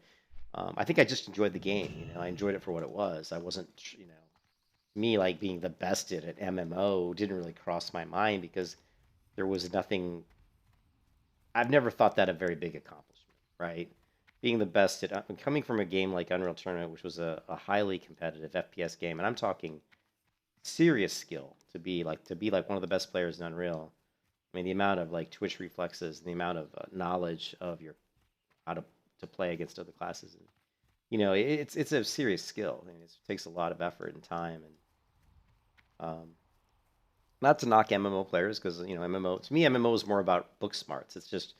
I think I just enjoyed the game. I enjoyed it for what it was. I wasn't, me like being the best at it. MMO didn't really cross my mind because there was nothing. I've never thought that a very big accomplishment, right? Being the best at coming from a game like Unreal Tournament, which was a highly competitive FPS game, and I'm talking serious skill to be like one of the best players in Unreal. I mean, the amount of like twitch reflexes, the amount of knowledge of your how to play against other classes, and it's a serious skill. I mean, it takes a lot of effort and time, and not to knock MMO players because MMO to me MMO is more about book smarts. It's just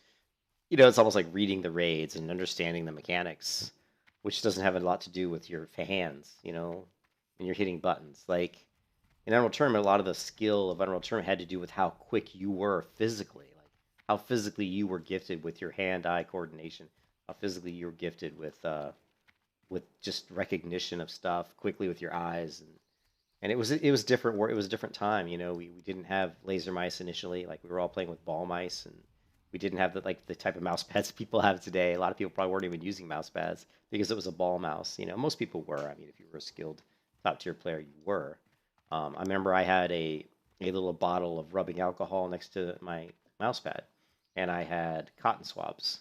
it's almost like reading the raids and understanding the mechanics, which doesn't have a lot to do with your hands, when you're hitting buttons. Like in Unreal Tournament, a lot of the skill of Unreal Tournament had to do with how quick you were physically, like how physically you were gifted with your hand-eye coordination, how physically you were gifted with just recognition of stuff quickly with your eyes, and it was different. It was a different time. We didn't have laser mice initially. Like we were all playing with ball mice, and we didn't have the type of mouse pads people have today. A lot of people probably weren't even using mouse pads because it was a ball mouse. Most people were. I mean, if you were a skilled top tier player, you were. I remember I had a little bottle of rubbing alcohol next to my mouse pad, and I had cotton swabs.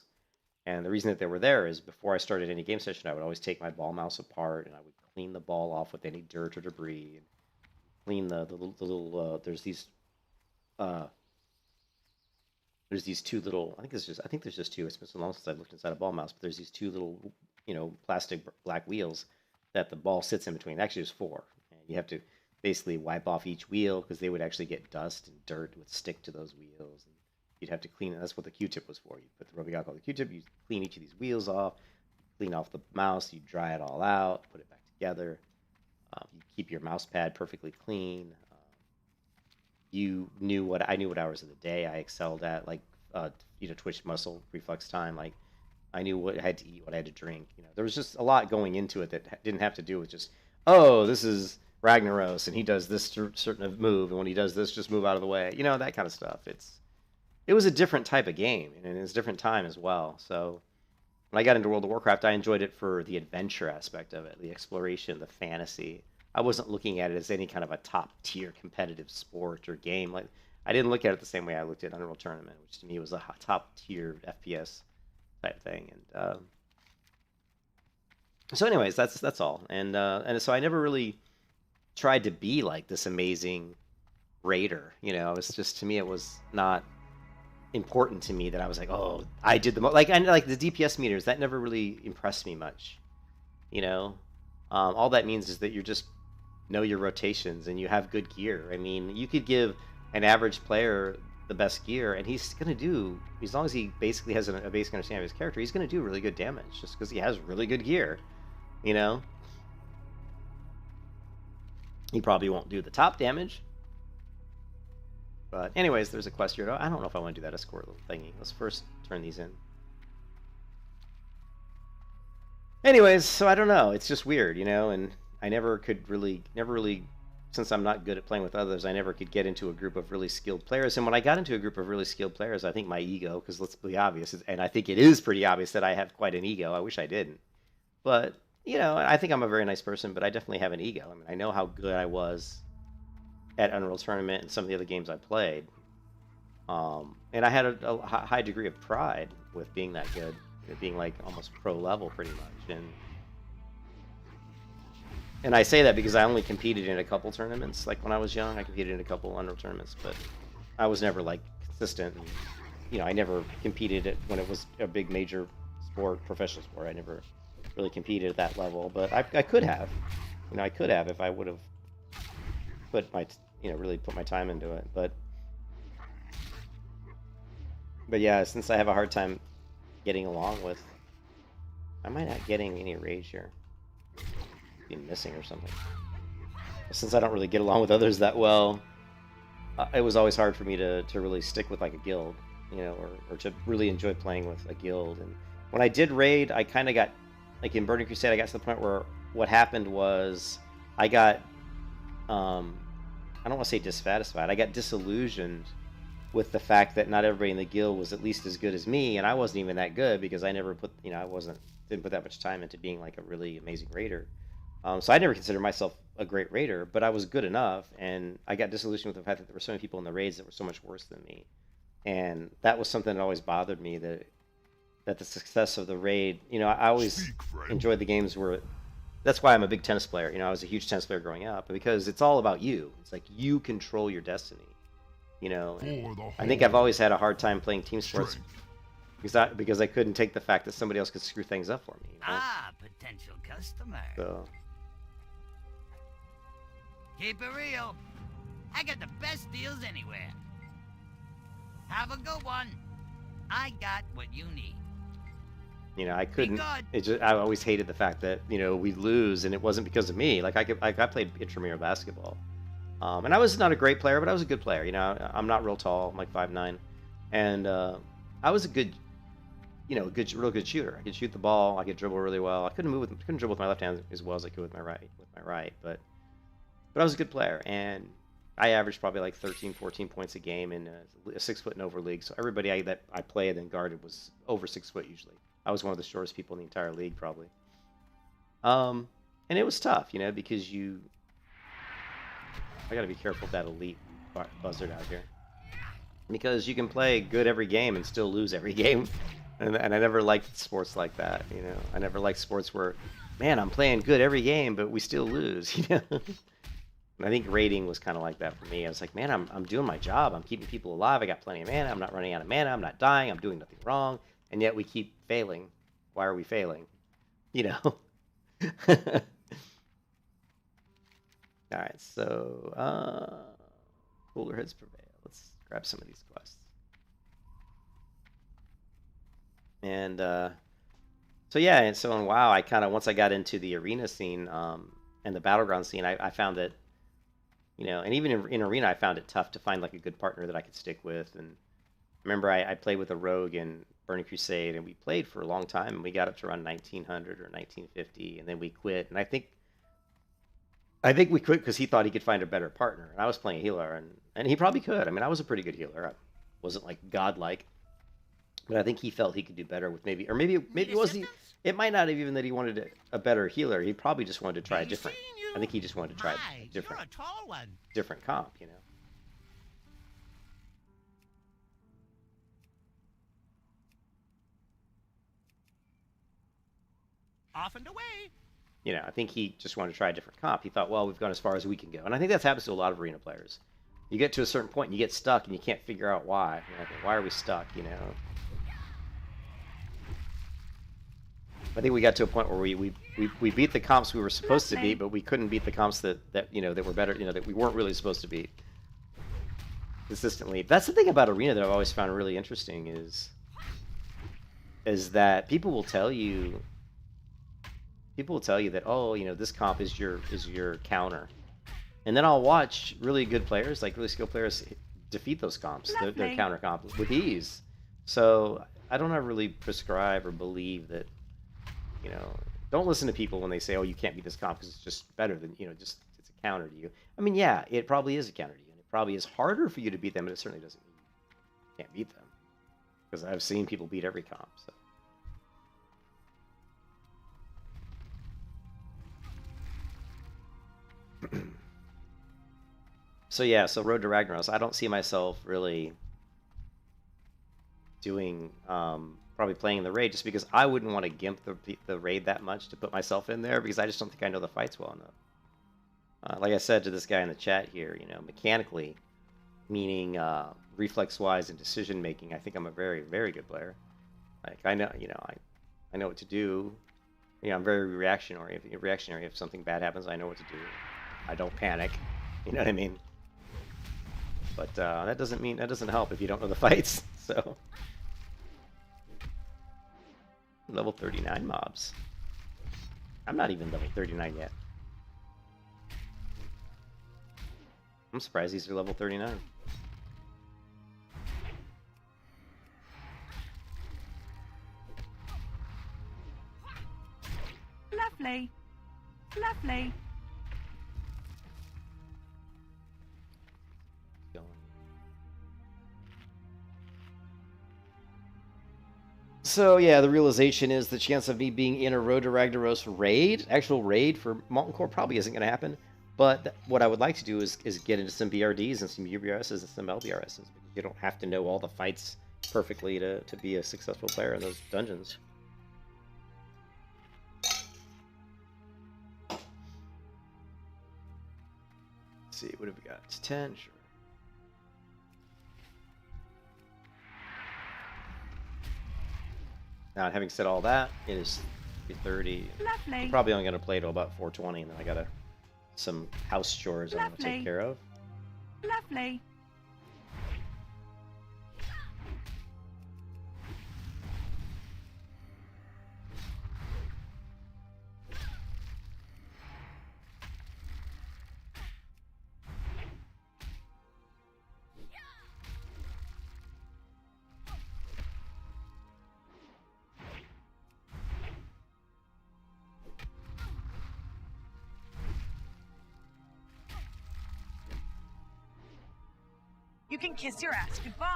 And the reason that they were there is before I started any game session, I would always take my ball mouse apart and I would clean the ball off with any dirt or debris, and clean the little there's these two little, I think there's just two. It's been so long since I've looked inside a ball mouse, but there's these two little plastic black wheels that the ball sits in between. Actually, there's four. And you have to basically wipe off each wheel because they would actually get dust and dirt would stick to those wheels. And you'd have to clean it. That's what the Q-tip was for. You put the rubbing alcohol on the Q-tip, you clean each of these wheels off, clean off the mouse, you dry it all out, put it back together. You keep your mouse pad perfectly clean. I knew what hours of the day I excelled at, like twitch muscle reflex time. Like I knew what I had to eat, what I had to drink. There was just a lot going into it that didn't have to do with just, oh, this is Ragnaros and he does this certain move, and when he does this, just move out of the way. That kind of stuff. It was a different type of game, and it was a different time as well. So when I got into World of Warcraft, I enjoyed it for the adventure aspect of it, the exploration, the fantasy. I wasn't looking at it as any kind of a top-tier competitive sport or game. Like I didn't look at it the same way I looked at Unreal Tournament, which to me was a top-tier FPS type thing. And so, anyways, that's all. And so I never really tried to be like this amazing raider. It's just, to me, it was not important to me that I was like, oh, I did the most. Like the DPS meters, that never really impressed me much. All that means is that you just know your rotations and you have good gear. I mean, you could give an average player the best gear, and he's going to do, as long as he basically has a basic understanding of his character, he's going to do really good damage just because he has really good gear. He probably won't do the top damage. But anyways, there's a quest here. I don't know if I want to do that escort little thingy. Let's first turn these in. Anyways, so I don't know. It's just weird, and I never really, since I'm not good at playing with others, I never could get into a group of really skilled players. And when I got into a group of really skilled players, I think my ego, because let's be obvious, and I think it is pretty obvious that I have quite an ego. I wish I didn't. But, I think I'm a very nice person, but I definitely have an ego. I mean, I know how good I was at Unreal Tournament and some of the other games I played. And I had a high degree of pride with being that good. Being like almost pro level pretty much, and I say that because I only competed in a couple tournaments. Like when I was young, I competed in a couple Unreal tournaments, but I was never like consistent. And, I never competed when it was a big major sport, professional sport. I never really competed at that level, but I could have. I could have if I would have really put my time into it. But yeah, since I have a hard time getting along with, I might not getting any rage here, being missing or something. Since I don't really get along with others that well, it was always hard for me to really stick with like a guild, or to really enjoy playing with a guild. And when I did raid, I kind of got, like in Burning Crusade, I got to the point where what happened was I got, I don't want to say dissatisfied, I got disillusioned with the fact that not everybody in the guild was at least as good as me, and I wasn't even that good because I never put, didn't put that much time into being like a really amazing raider. So I never considered myself a great raider, but I was good enough, and I got disillusioned with the fact that there were so many people in the raids that were so much worse than me, and that was something that always bothered me. That the success of the raid, I always enjoyed the games where that's why I'm a big tennis player. You know, I was a huge tennis player growing up because it's all about you. It's like you control your destiny. You know, I think I've always had a hard time playing team sports because I couldn't take the fact that somebody else could screw things up for me. You know? Ah, potential customer. So. Keep it real. I got the best deals anywhere. Have a good one. I got what you need. You know, I couldn't. It just, I always hated the fact that, you know, we'd lose, and it wasn't because of me. Like I played intramural basketball, and I was not a great player, but I was a good player. You know, I'm not real tall. I'm like 5'9", and I was a good, you know, real good shooter. I could shoot the ball. I could dribble really well. I couldn't dribble with my left hand as well as I could with my right. But I was a good player, and I averaged probably like 13, 14 points a game in a 6 foot and over league. So everybody that I played and guarded was over 6 foot usually. I was one of the shortest people in the entire league, probably. And it was tough, you know, because I got to be careful with that elite buzzard out here. Because you can play good every game and still lose every game. And I never liked sports like that, you know. I never liked sports where, man, I'm playing good every game, but we still lose, you know. And I think raiding was kind of like that for me. I was like, man, I'm doing my job. I'm keeping people alive. I got plenty of mana. I'm not running out of mana. I'm not dying. I'm doing nothing wrong. And yet we keep failing. Why are we failing? You know? All right, so cooler heads prevail. Let's grab some of these quests. And so yeah, and so in WoW, I kind of, once I got into the arena scene and the battleground scene, I found that, you know, and even in arena, I found it tough to find like a good partner that I could stick with. And remember, I played with a rogue in Burning Crusade, and we played for a long time, and we got up to around 1900 or 1950, and then we quit. And I think we quit because he thought he could find a better partner, and I was playing a healer, and he probably could. I mean, I was a pretty good healer. I wasn't like godlike, but I think he felt he could do better with maybe it wasn't. It might not have even that he wanted a better healer. He probably just wanted to try a different. I think he just wanted to try a different, You're a tall one. different comp, you know. Off and away. You know, I think he just wanted to try a different comp. He thought, well, we've gone as far as we can go. And I think that happens to a lot of arena players. You get to a certain point and you get stuck and you can't figure out why. You know, why are we stuck, you know? I think we got to a point where we beat the comps we were supposed to beat, but we couldn't beat the comps that you know, that were better, you know, that we weren't really supposed to beat consistently. That's the thing about arena that I've always found really interesting is that people will tell you that, oh, you know, this comp is your counter, and then I'll watch really good players, like really skilled players, defeat those comps, their counter comp with ease. So I don't ever really prescribe or believe that, you know, don't listen to people when they say, oh, you can't beat this comp because it's just better than, you know, just it's a counter to you. I mean, yeah, it probably is a counter to you, and it probably is harder for you to beat them, but it certainly doesn't mean you can't beat them, because I've seen people beat every comp. So. So yeah, so Road to Ragnaros, I don't see myself really doing, probably playing the raid, just because I wouldn't want to gimp the raid that much to put myself in there, because I just don't think I know the fights well enough. Like I said to this guy in the chat here, you know, mechanically, meaning reflex-wise and decision-making, I think I'm a very, very good player. Like, I know, you know, I know what to do. You know, I'm very reactionary. If something bad happens, I know what to do. I don't panic. You know what I mean? But that doesn't help if you don't know the fights. So level 39 mobs. I'm not even level 39 yet. I'm surprised these are level 39. Lovely. Lovely. So yeah, the realization is the chance of me being in a Road to Ragnaros raid, actual raid for Molten Core, probably isn't going to happen. But what I would like to do is get into some BRDs and some UBRSs and some LBRSs. You don't have to know all the fights perfectly to be a successful player in those dungeons. see, what have we got? It's 10, sure. Now, having said all that, it is 3:30. Lovely. I'm probably only going to play till about 4:20, and then I got some house chores I'm going to take Lovely. care of. Lovely. You can kiss your ass goodbye.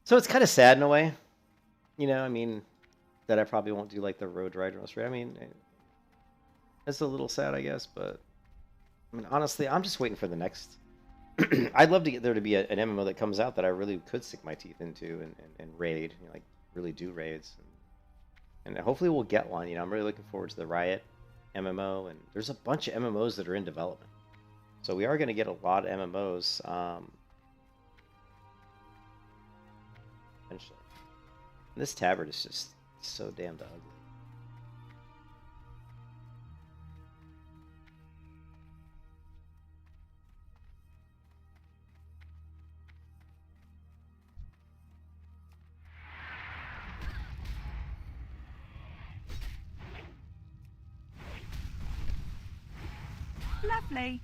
So it's kind of sad in a way, you know. I mean, that I probably won't do like the Road Rider Illustrator. I mean, it's a little sad, I guess, but I mean, honestly, I'm just waiting for the next. I'd love to get there to be an MMO that comes out that I really could stick my teeth into and raid, you know, like really do raids, and hopefully we'll get one. You know, I'm really looking forward to the Riot MMO, and there's a bunch of MMOs that are in development, so we are going to get a lot of MMOs. Eventually. And this tabard is just so damn ugly. Lovely.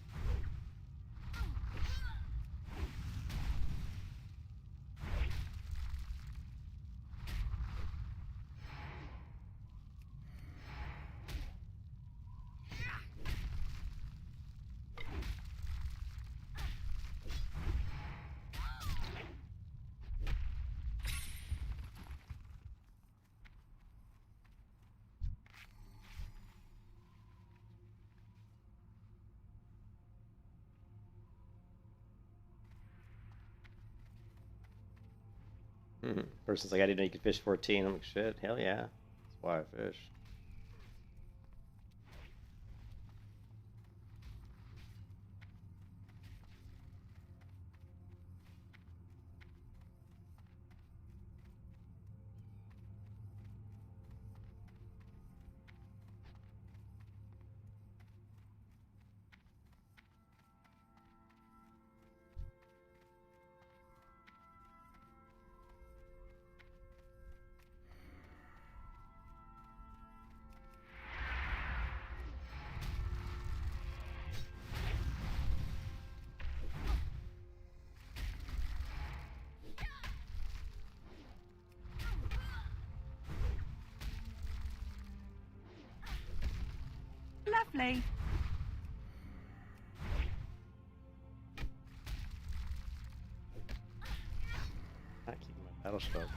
Person's like, I didn't know you could fish 14. I'm like, shit, hell yeah. That's why I fish. Lovely. Not keeping my battle stroke.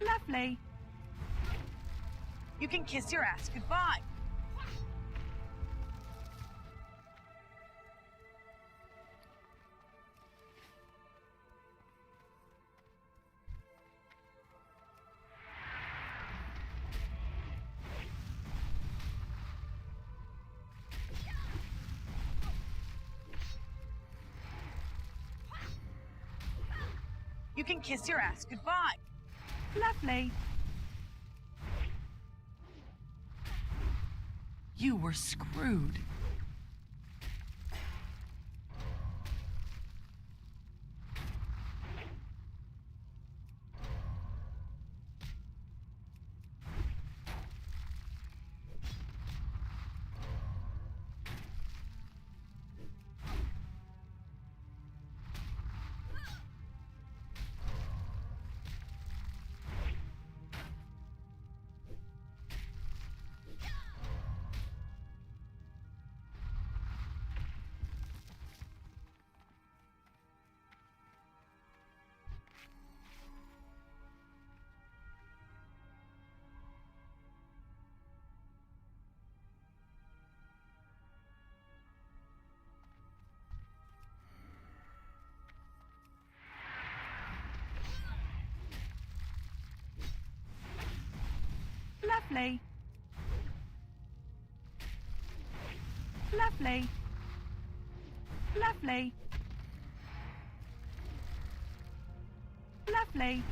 Lovely. You can kiss your ass goodbye. You can kiss your ass goodbye. Lovely. You were screwed. Lovely. Lovely. Lovely. Lovely.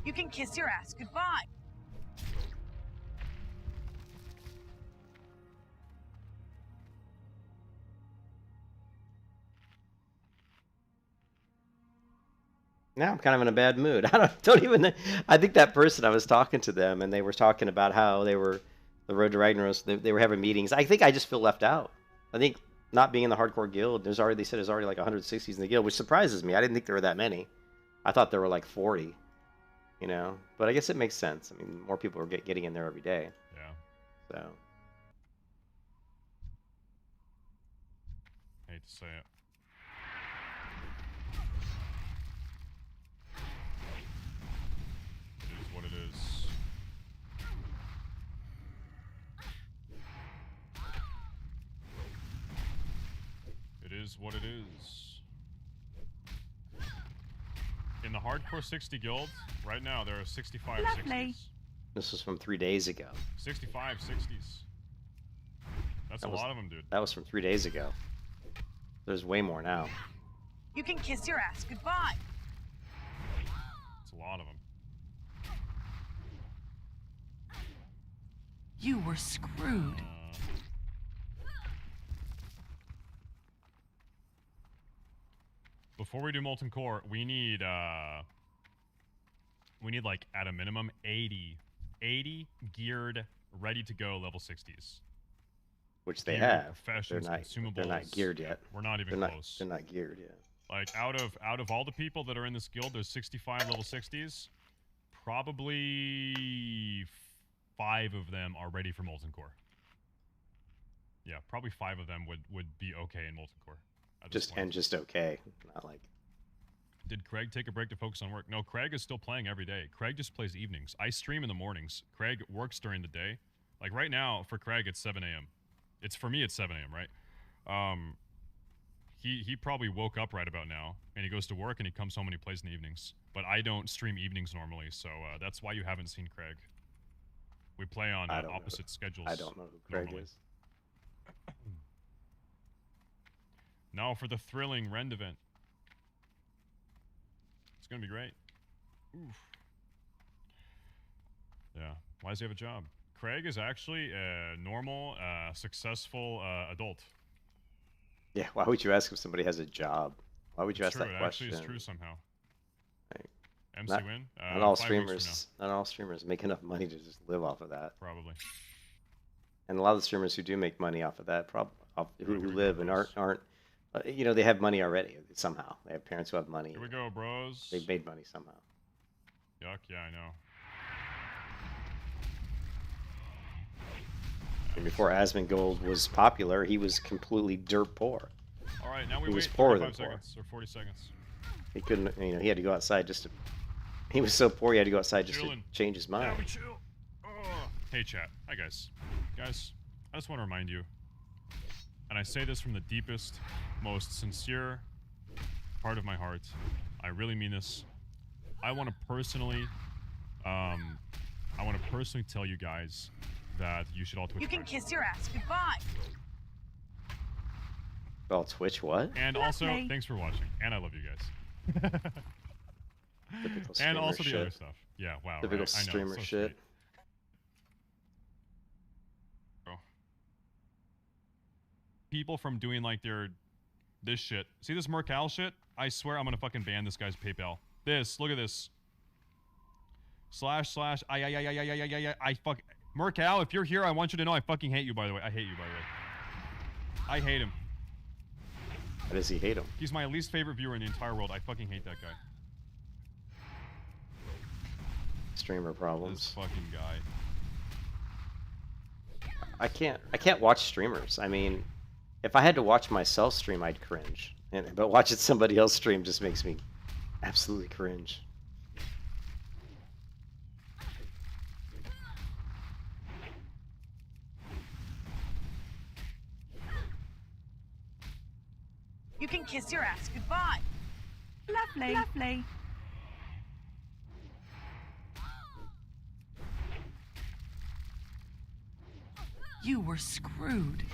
You can kiss your ass goodbye. Now I'm kind of in a bad mood. Don't even. I think that person, I was talking to them, and they were talking about how they were the Road to Ragnaros. They were having meetings. I think I just feel left out. I think not being in the hardcore guild, they said there's already like 160s in the guild, which surprises me. I didn't think there were that many. I thought there were like 40. You know, but I guess it makes sense. I mean, more people are getting in there every day. Yeah. So. Hate to say it. It is what it is. It is what it is. In the hardcore 60 guild, right now there are 65 Lovely. 60s. This was from 3 days ago. 65 60s. That's a lot of them, dude. That was from 3 days ago. There's way more now. You can kiss your ass goodbye. It's a lot of them. You were screwed. Before we do Molten Core, we need like at a minimum 80 geared, ready to go level 60s. Which they Geared, have. Professions, consumables. They're not geared yet. We're not even close. They're not geared yet. Like out of all the people that are in this guild, there's 65 level 60s. Probably 5 of them are ready for Molten Core. Yeah, probably 5 of them would be okay in Molten Core. Just okay. Not like. Did Craig take a break to focus on work? No, Craig is still playing every day. Craig just plays evenings. I stream in the mornings. Craig works during the day. Like right now, for Craig, it's 7 a.m. It's for me, it's 7 a.m. Right? He probably woke up right about now, and he goes to work and he comes home and he plays in the evenings. But I don't stream evenings normally, so that's why you haven't seen Craig. We play on opposite schedules. I don't know who Craig normally. is. Now for the thrilling Rend event. It's gonna be great. Oof. Yeah. Why does he have a job? Craig is actually a normal, successful adult. Yeah, why would you ask if somebody has a job? Why would you ask that question? It actually is true somehow. Like, MC win? Not all streamers make enough money to just live off of that. Probably. And a lot of the streamers who do make money off of that, who live and aren't, you know, they have money already somehow. They have parents who have money. Here we go, bros. They've made money somehow. Yuck, yeah, I know. And before Asmongold was popular, he was completely dirt poor. All right, now we He was wait poorer 35 than poor. seconds or 40 seconds. He couldn't, you know, he had to go outside just to. He was so poor, he had to go outside just Chilling. to change his mind. Yeah, we chill. Oh. Hey, chat. Hi, guys. Guys, I just want to remind you, and I say this from the deepest, most sincere part of my heart. I really mean this. I want to personally tell you guys that you should all Twitch. You can Prime. kiss your ass goodbye. Well, Twitch, what? And also, Lovely. thanks for watching. And I love you guys. Typical And streamer also the shit. other stuff. Yeah, wow. Typical right? I know, streamer so shit. sweet. Oh. People from doing like this shit. See this Mercal shit? I swear I'm gonna fucking ban this guy's PayPal. Look at this. / I fuck Mercal, if you're here, I want you to know I fucking hate you, by the way. I hate you, by the way. I hate him. Why does he hate him? He's my least favorite viewer in the entire world. I fucking hate that guy. Streamer This problems. fucking guy. I can't watch streamers. I mean, if I had to watch myself stream, I'd cringe. But watching somebody else stream just makes me absolutely cringe. You can kiss your ass goodbye. Lovely. Lovely. You were screwed.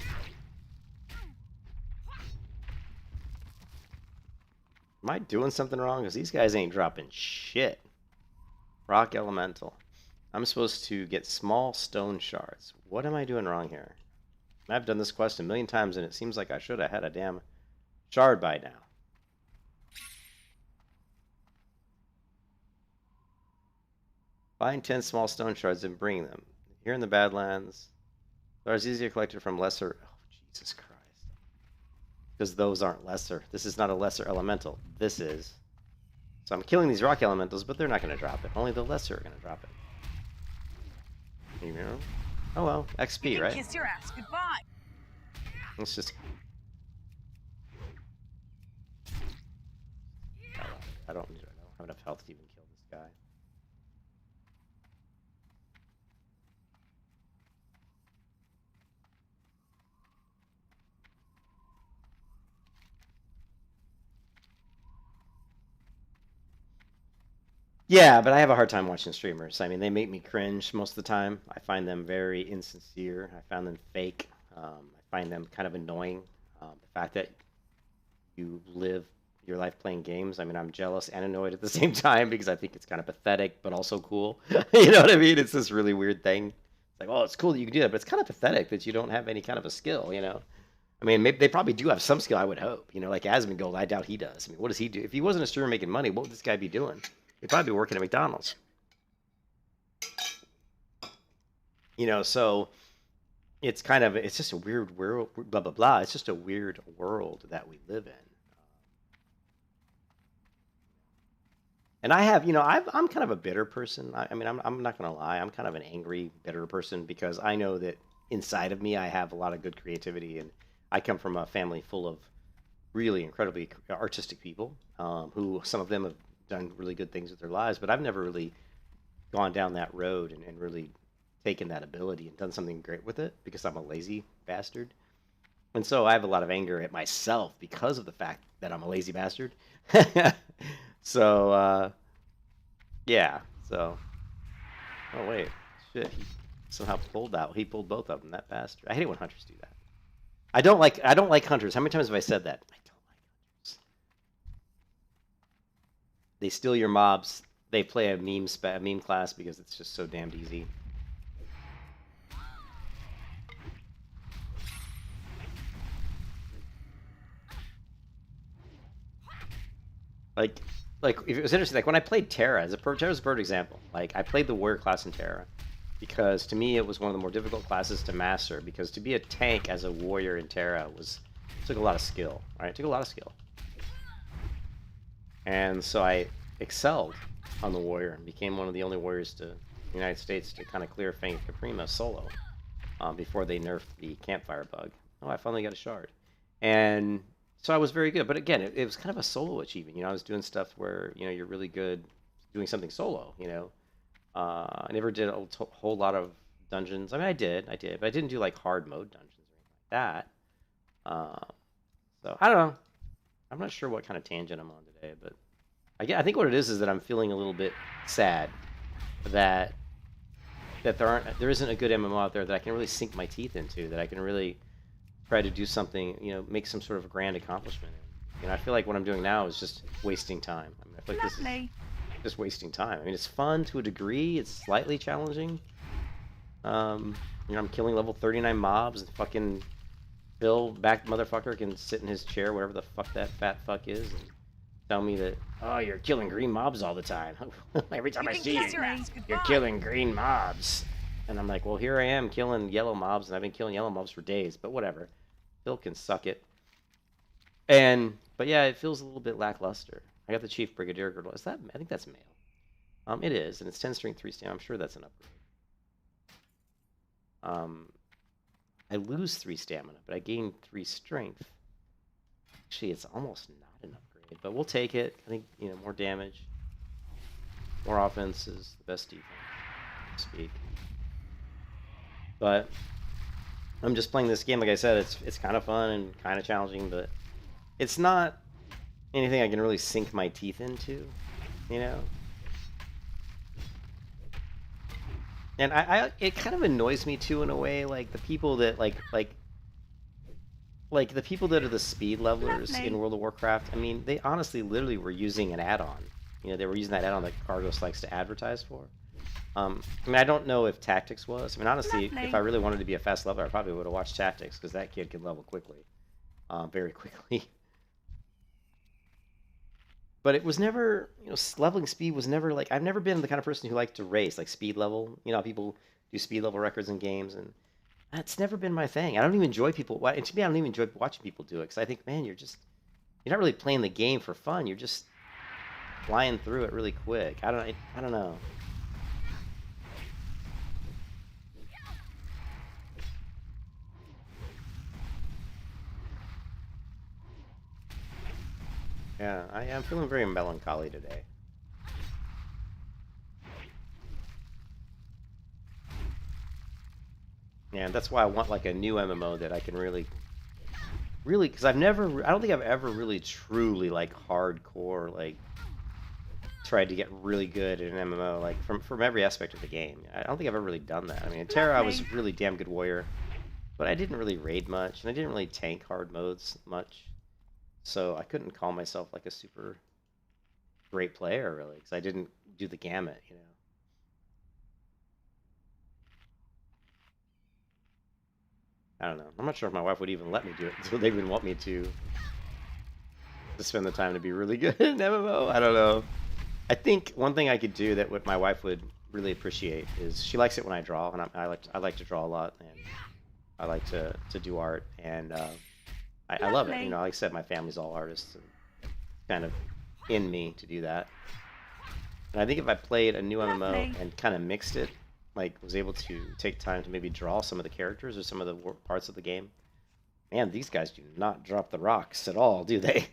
Am I doing something wrong? Because these guys ain't dropping shit. Rock Elemental. I'm supposed to get small stone shards. What am I doing wrong here? I've done this quest a million times, and it seems like I should have had a damn shard by now. Find 10 small stone shards and bring them. Here in the Badlands, stars easier collected from lesser... Oh, Jesus Christ. Because those aren't lesser. This is not a lesser elemental. This is. So I'm killing these rock elementals, but they're not going to drop it. Only the lesser are going to drop it. You know? Oh well, XP, you can right? Kiss your ass goodbye. Let's just... I don't have enough health to even kill this guy. Yeah, but I have a hard time watching streamers. I mean, they make me cringe most of the time. I find them very insincere. I find them fake. I find them kind of annoying. The fact that you live your life playing games. I mean, I'm jealous and annoyed at the same time because I think it's kind of pathetic, but also cool. You know what I mean? It's this really weird thing. It's like, oh, it's cool that you can do that, but it's kind of pathetic that you don't have any kind of a skill, you know? I mean, maybe they probably do have some skill, I would hope. You know, like Asmongold, I doubt he does. I mean, what does he do? If he wasn't a streamer making money, what would this guy be doing? He'd probably be working at McDonald's. You know, so it's kind of, it's just a weird world, blah, blah, blah. It's just a weird world that we live in. And I have, you know, I'm kind of a bitter person. I mean, I'm not going to lie. I'm kind of an angry, bitter person because I know that inside of me I have a lot of good creativity. And I come from a family full of really incredibly artistic people who some of them have done really good things with their lives. But I've never really gone down that road and really taken that ability and done something great with it because I'm a lazy bastard. And so I have a lot of anger at myself because of the fact that I'm a lazy bastard. So, yeah, so, oh wait, shit, he somehow pulled out, he pulled both of them, that bastard. I hate it when hunters do that. I don't like hunters. How many times have I said that? I don't like hunters. They steal your mobs, they play a meme class because it's just so damned easy. Like, it was interesting, like, when I played Terra, Terra's a perfect example. Like, I played the warrior class in Terra, because to me it was one of the more difficult classes to master, because to be a tank as a warrior in Terra took a lot of skill, right? It took a lot of skill. And so I excelled on the warrior, and became one of the only warriors in the United States to kind of clear Fang Caprima solo, before they nerfed the campfire bug. Oh, I finally got a shard. And so I was very good, but again, it was kind of a solo achievement. You know, I was doing stuff where, you know, you're really good doing something solo, you know. I never did a whole lot of dungeons. I mean, I did, but I didn't do, like, hard mode dungeons or anything like that. So, I don't know. I'm not sure what kind of tangent I'm on today, but I think what it is that I'm feeling a little bit sad that there isn't a good MMO out there that I can really sink my teeth into, that I can really try to do something, you know, make some sort of grand accomplishment. You know, I feel like what I'm doing now is just wasting time. I mean, I feel like this is just wasting time. I mean, it's fun to a degree. It's slightly challenging. You know, I'm killing level 39 mobs, and fucking Phil, back motherfucker, can sit in his chair, whatever the fuck that fat fuck is, and tell me that, oh, you're killing green mobs all the time. Every time I see you, you're killing green mobs. And I'm like, well, here I am killing yellow mobs, and I've been killing yellow mobs for days, but whatever. Phil can suck it. But yeah, it feels a little bit lackluster. I got the Chief Brigadier girdle. Is that? I think that's male. It is, and it's 10 strength 3 stamina. I'm sure that's an upgrade. I lose 3 stamina, but I gain 3 strength. Actually, it's almost not an upgrade, but we'll take it. I think, you know, more damage, more offense is the best defense, so to speak. But I'm just playing this game. Like I said, it's kind of fun and kind of challenging, but it's not anything I can really sink my teeth into, you know? And it kind of annoys me too in a way, like the people that like the people that are the speed levelers Lovely. in World of Warcraft. I mean, they honestly literally were using an add-on. You know, they were using that add-on that Cargos likes to advertise for. I mean, I don't know if Tactics was. I mean, honestly, Lovely. if I really wanted to be a fast leveler, I probably would have watched Tactics, because that kid can level quickly. Very quickly. But it was never, you know, leveling speed was never like, I've never been the kind of person who liked to race, like speed level. You know, how people do speed level records in games, and that's never been my thing. I don't even enjoy people, and to me, I don't even enjoy watching people do it, because I think, man, you're not really playing the game for fun. You're just flying through it really quick. I don't know. Yeah, I am feeling very melancholy today. Yeah, that's why I want like a new MMO that I can really, because I don't think I've ever really truly like hardcore like tried to get really good at an MMO, like from every aspect of the game. I don't think I've ever really done that. I mean, in Terra I was a really damn good warrior, but I didn't really raid much, and I didn't really tank hard modes much. So I couldn't call myself like a super great player, really, because I didn't do the gamut, you know. I don't know. I'm not sure if my wife would even let me do it. So they would want me to spend the time to be really good in MMO. I don't know. I think one thing I could do that what my wife would really appreciate is she likes it when I draw, and I like to draw a lot, and I like to do art, and I love it. You know, like I said, my family's all artists, and it's kind of in me to do that. And I think if I played a new MMO and kind of mixed it, like was able to take time to maybe draw some of the characters or some of the parts of the game. Man, these guys do not drop the rocks at all, do they?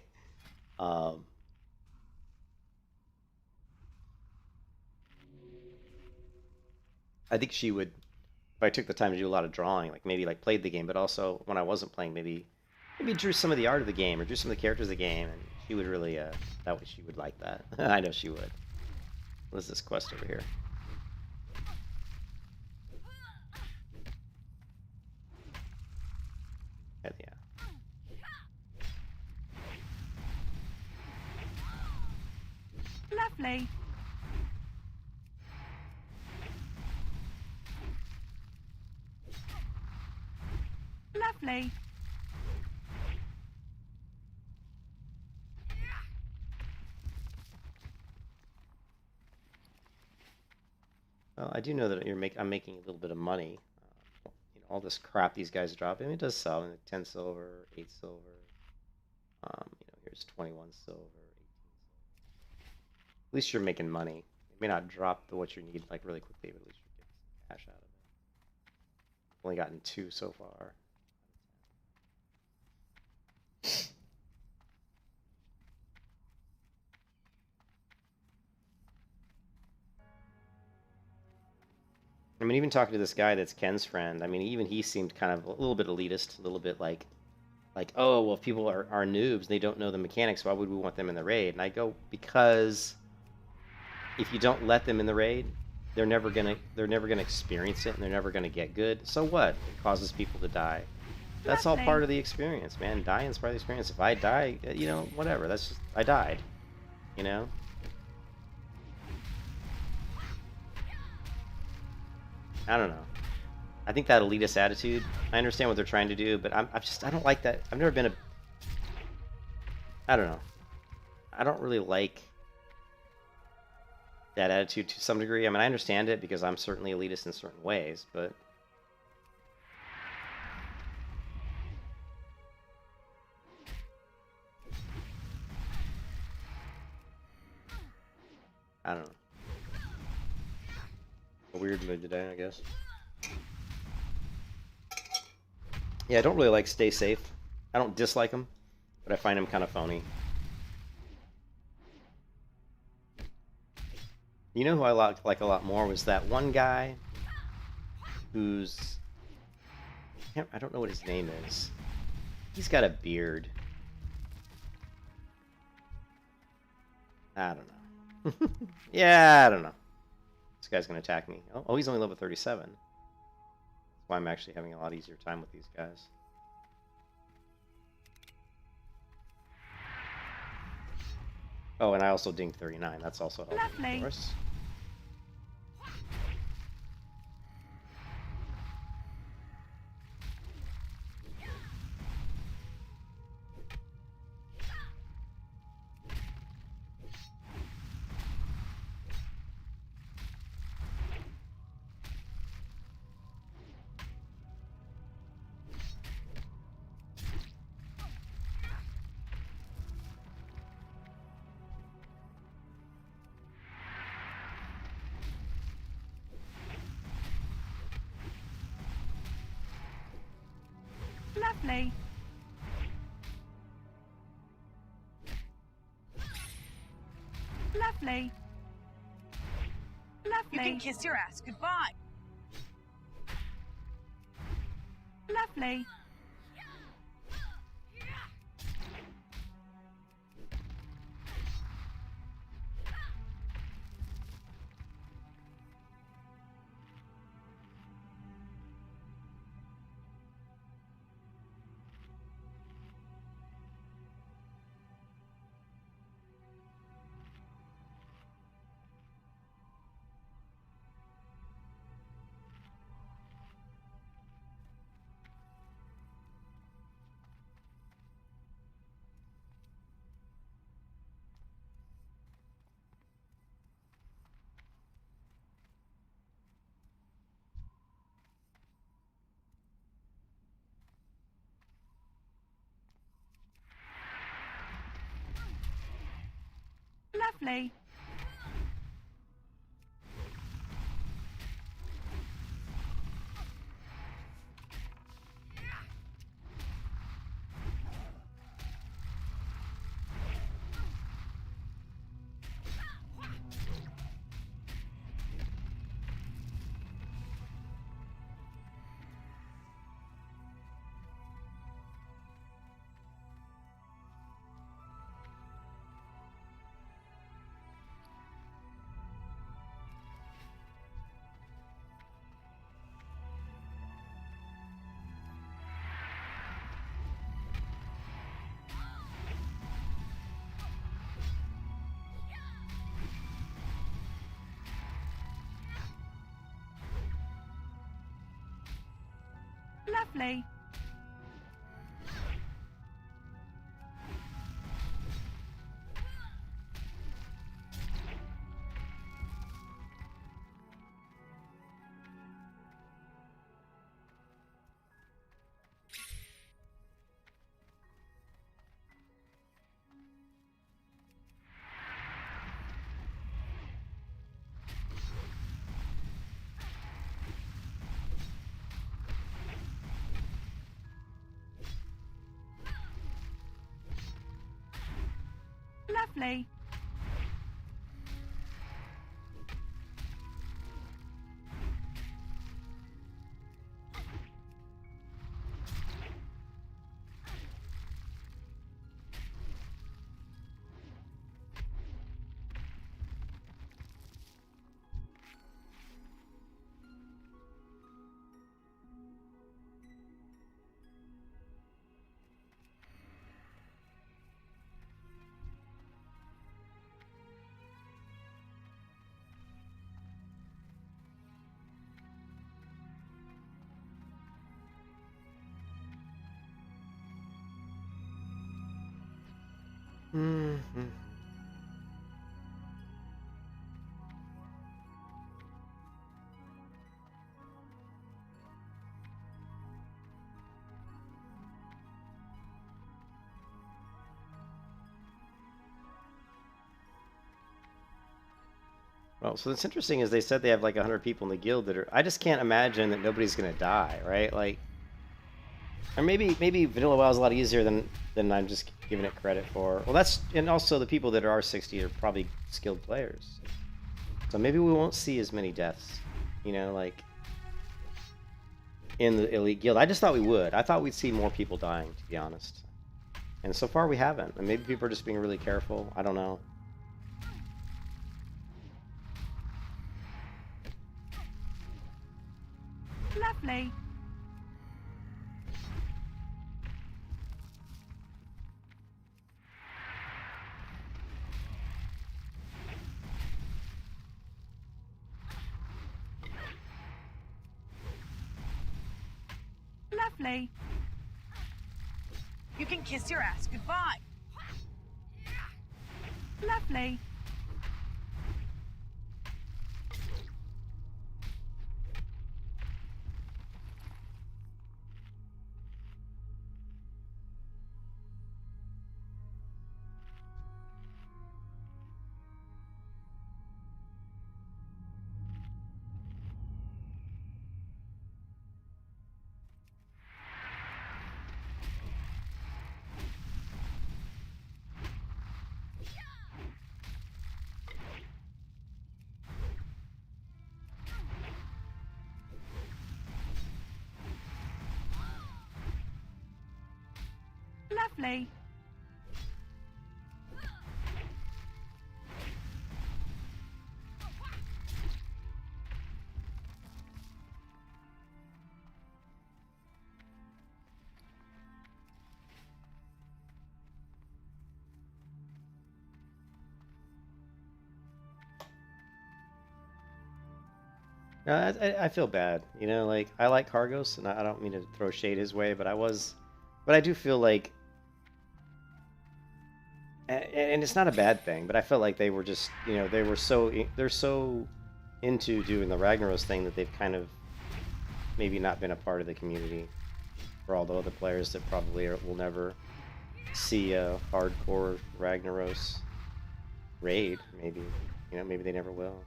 I think she would, if I took the time to do a lot of drawing, like maybe like played the game, but also when I wasn't playing, maybe drew some of the art of the game or drew some of the characters of the game, and she would really, she would like that. I know she would. What is this quest over here? Heck yeah. Lovely. Lovely. Well, I do know that I'm making a little bit of money. You know, all this crap these guys drop. I mean, it does sell. I mean, 10 silver, 8 silver. You know, here's 21 silver, 18 silver. At least you're making money. It may not drop what you need like really quickly, but at least you're getting some cash out of it. Only gotten 2 so far. I mean, even talking to this guy that's Ken's friend, I mean, even he seemed kind of a little bit elitist, a little bit like, oh, well, if people are noobs and they don't know the mechanics, why would we want them in the raid? And I go, because if you don't let them in the raid, they're never gonna experience it, and they're never gonna get good. So what? It causes people to die. That's all part of the experience, man. Dying's part of the experience. If I die, you know, whatever. That's just, I died. You know? I don't know. I think that elitist attitude, I understand what they're trying to do, but I don't like that. I've never been I don't know. I don't really like that attitude to some degree. I mean, I understand it because I'm certainly elitist in certain ways, but I don't know. A weird mood today, I guess. Yeah, I don't really like Stay Safe. I don't dislike him, but I find him kind of phony. You know who I like a lot more was that one guy who's... I don't know what his name is. He's got a beard. I don't know. Yeah, I don't know. This guy's gonna attack me. Oh, he's only level 37. That's why I'm actually having a lot easier time with these guys. Oh, and I also dinged 39. That's also helpful, Lovely. of course. Lovely. Lovely. You Lovely. can kiss your ass goodbye. Lovely. Lovely. Lovely. Lovely. Mm-hmm. Well, so what's interesting is they said they have like 100 people in the guild that are. I just can't imagine that nobody's gonna die, right? Like, or maybe vanilla WoW is a lot easier than I'm just giving it credit for. Well, that's, and also the people that are 60 are probably skilled players, so maybe we won't see as many deaths, you know, like in the elite guild. I just thought we would. I thought we'd see more people dying, to be honest. And so far we haven't. And maybe people are just being really careful. I don't know. Lovely. Lovely. You can kiss your ass goodbye. Lovely. Lovely. No, I feel bad. You know, like, I like Cargos, and I don't mean to throw shade his way, but I do feel like, and it's not a bad thing, but I felt like they were just, you know, they're so into doing the Ragnaros thing that they've kind of maybe not been a part of the community for all the other players that probably will never see a hardcore Ragnaros raid. Maybe, you know, maybe they never will.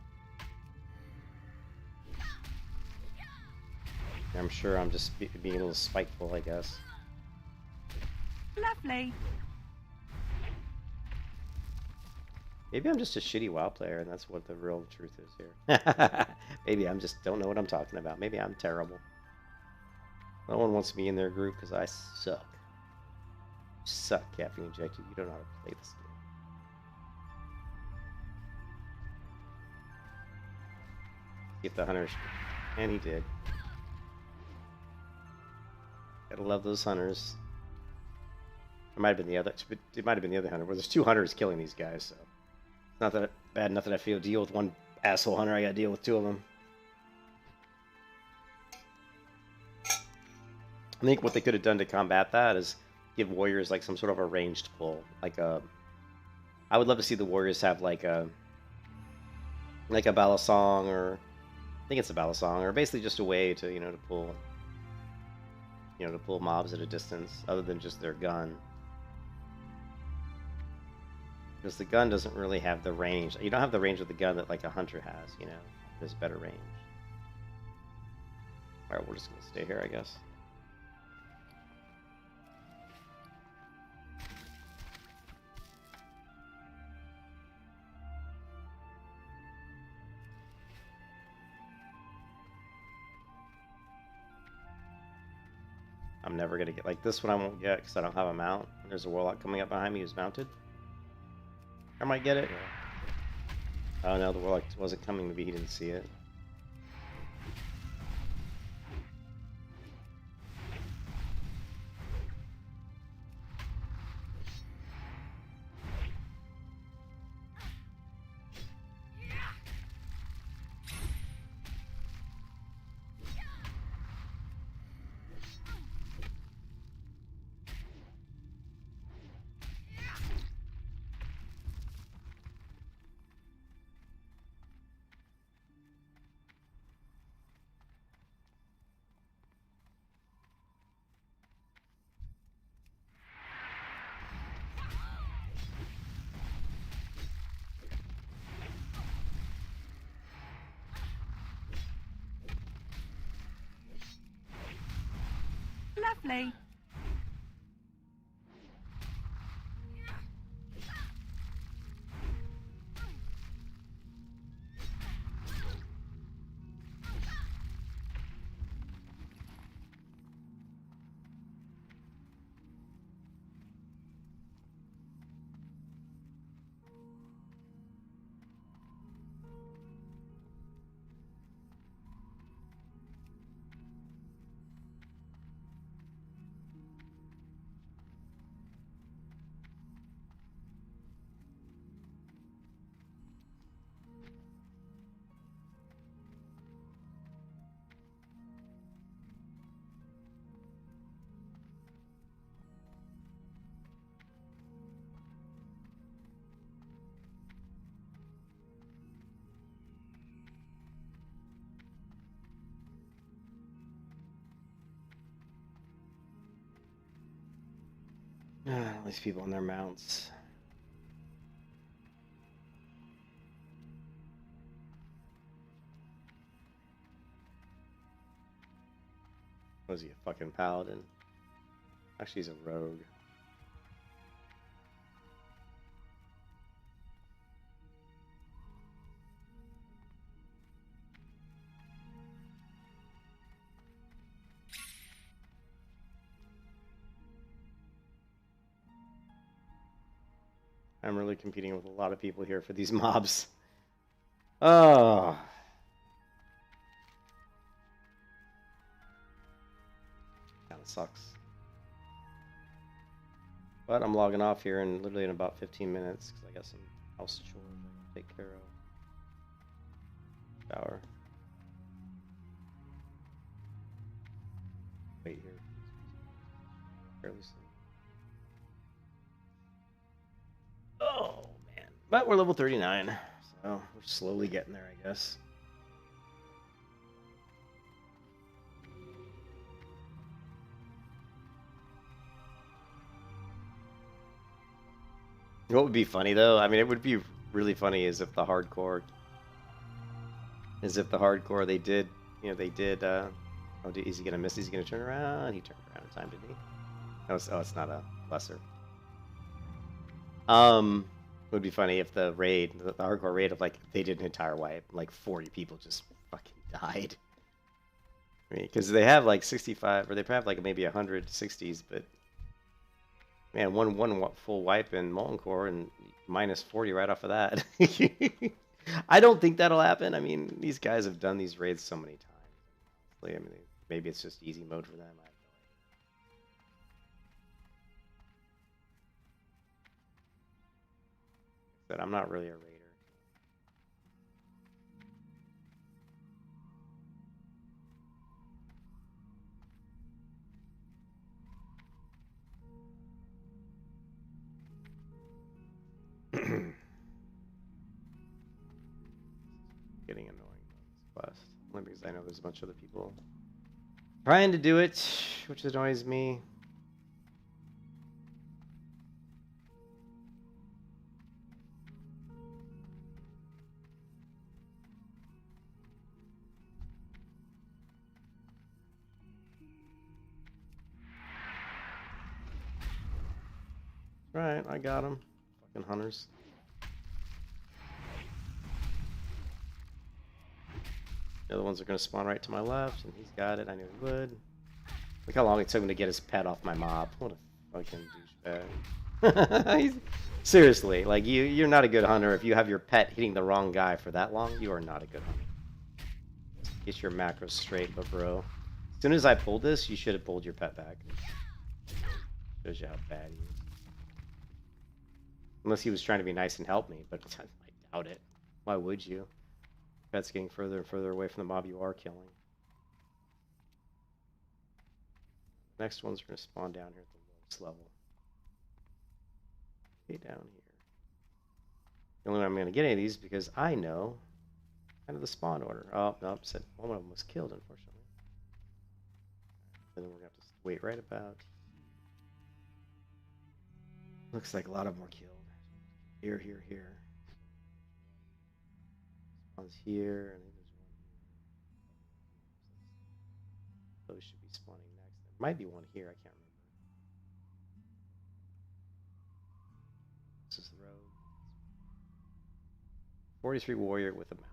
I'm sure I'm just being a little spiteful, I guess. Lovely. Maybe I'm just a shitty WoW player, and that's what the real truth is here. Maybe I'm just don't know what I'm talking about. Maybe I'm terrible. No one wants me in their group because I suck. Suck, caffeine injected. You don't know how to play this game. See if the hunters... And he did. Gotta love those hunters. It might have been the other. It might have been the other hunter. Well, there's two hunters killing these guys, so it's not that bad enough that I feel deal with one asshole hunter. I gotta deal with two of them. I think what they could have done to combat that is give warriors like some sort of a ranged pull, like a. I would love to see the warriors have like a battle song, or I think it's a battle song, or basically just a way to to pull. To pull mobs at a distance, other than just their gun. Because the gun doesn't really have the range. You don't have the range of the gun that like a hunter has, you know. There's better range. Alright, we're just gonna stay here, I guess. I'm never gonna get like this one. I won't get because I don't have a mount. There's a warlock coming up behind me who's mounted. I might get it. Oh no, the warlock wasn't coming. Maybe he didn't see it. Lovely. All these people on their mounts. Was he a fucking paladin? Actually, he's a rogue. I'm really competing with a lot of people here for these mobs. Oh. Kind of sucks. But I'm logging off here in literally in about 15 minutes because I got some house chores I gotta take care of. Shower. Wait here. Fairly soon. Oh man. But we're level 39, so we're slowly getting there, I guess. What would be funny though? I mean, it would be really funny is if the hardcore, they did, you know, they did. Oh, is he gonna miss? Is he gonna turn around? He turned around in time, didn't he? Oh, it's not a lesser. It would be funny if the raid, the hardcore raid of like they did an entire wipe, like 40 people just fucking died. I mean, because they have like 65, or they have like maybe 160s, but man, one full wipe in Molten Core and minus 40 right off of that. I don't think that'll happen. I mean, these guys have done these raids so many times. I mean, maybe it's just easy mode for them. I have no idea. But I'm not really a raider. Getting annoying this quest. Only because I know there's a bunch of other people trying to do it, which annoys me. Right, I got him. Fucking hunters. The other ones are going to spawn right to my left, and he's got it. I knew he would. Look how long it took him to get his pet off my mob. What a fucking douchebag. Seriously, like, you're not a good hunter if you have your pet hitting the wrong guy for that long. You are not a good hunter. Get your macros straight, but bro. As soon as I pulled this, you should have pulled your pet back. Shows you how bad he is. Unless he was trying to be nice and help me, but I doubt it. Why would you? Pet's getting further and further away from the mob you are killing. Next one's going to spawn down here at the lowest level. Okay, down here. The only way I'm going to get any of these is because I know kind of the spawn order. Oh, no, said one of them was killed, unfortunately. And then we're going to have to wait right about. Looks like a lot of them were killed. Here, here, here. One's here. I think there's one here. Those should be spawning next. There might be one here. I can't remember. This is the road. 43 warrior with a mount.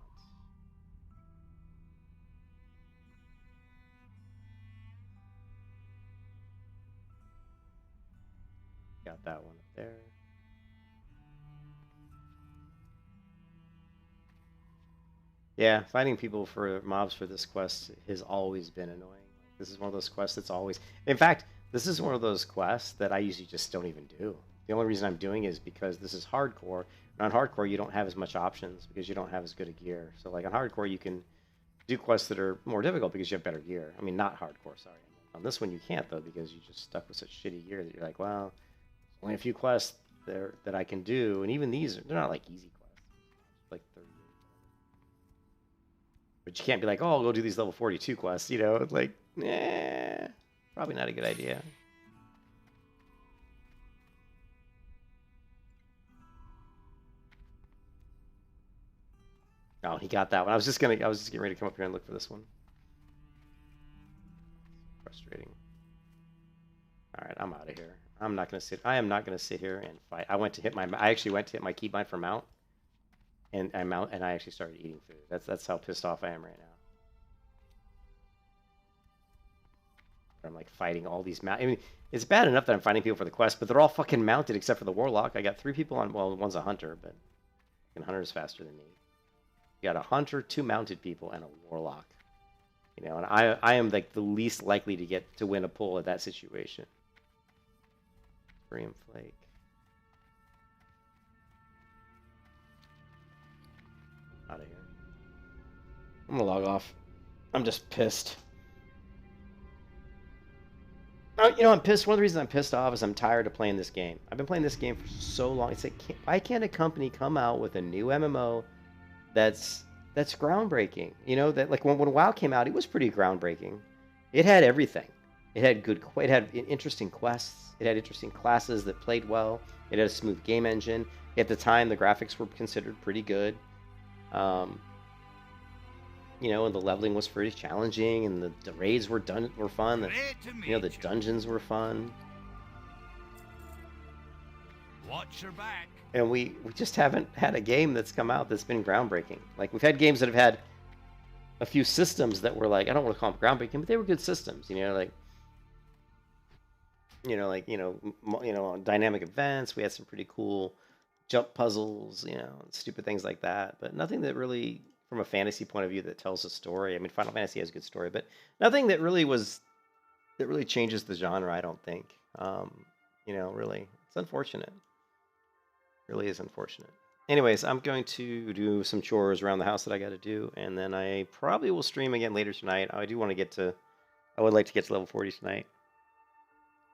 Got that one up there. Yeah, finding people for mobs for this quest has always been annoying. This is one of those quests that's always... In fact, this is one of those quests that I usually just don't even do. The only reason I'm doing is because this is hardcore. And on hardcore, you don't have as much options because you don't have as good a gear. So like on hardcore, you can do quests that are more difficult because you have better gear. I mean, not hardcore, sorry. On this one, you can't, though, because you're just stuck with such shitty gear that you're like, well, only a few quests there that I can do. And even these, they're not like easy quests. Like 30. But you can't be like, oh, I'll go do these level 42 quests, you know? It's like, probably not a good idea. Oh, he got that one. I was just getting ready to come up here and look for this one. Frustrating. All right, I'm out of here. I am not gonna sit here and fight. I actually went to hit my keybind for mount, and I actually started eating food. That's how pissed off I am right now. I'm like fighting all these I mean, it's bad enough that I'm fighting people for the quest, but they're all fucking mounted except for the warlock. I got 3 people on. Well, one's a hunter, but a hunter is faster than me. You got a hunter, 2 mounted people, and a warlock. You know, and I am like the least likely to win a pull at that situation. Barium flake. Out of here. I'm gonna log off. I'm just pissed. You know, I'm pissed. One of the reasons I'm pissed off is I'm tired of playing this game. I've been playing this game for so long. It's like, why can't a company come out with a new MMO that's groundbreaking? You know, that like when WoW came out, it was pretty groundbreaking. It had everything. It had interesting quests. It had interesting classes that played well. It had a smooth game engine. At the time, the graphics were considered pretty good. You know, and the leveling was pretty challenging, and the raids were fun. The dungeons were fun. Watch your back. And we just haven't had a game that's come out that's been groundbreaking. Like, we've had games that have had a few systems that were like, I don't want to call them groundbreaking, but they were good systems. You know, dynamic events. We had some pretty cool jump puzzles, you know, stupid things like that. But nothing that really, from a fantasy point of view, that tells a story. I mean, Final Fantasy has a good story, but nothing that really changes the genre, I don't think. You know, really, it's unfortunate. Really is unfortunate. Anyways, I'm going to do some chores around the house that I got to do, and then I probably will stream again later tonight. I would like to get to level 40 tonight,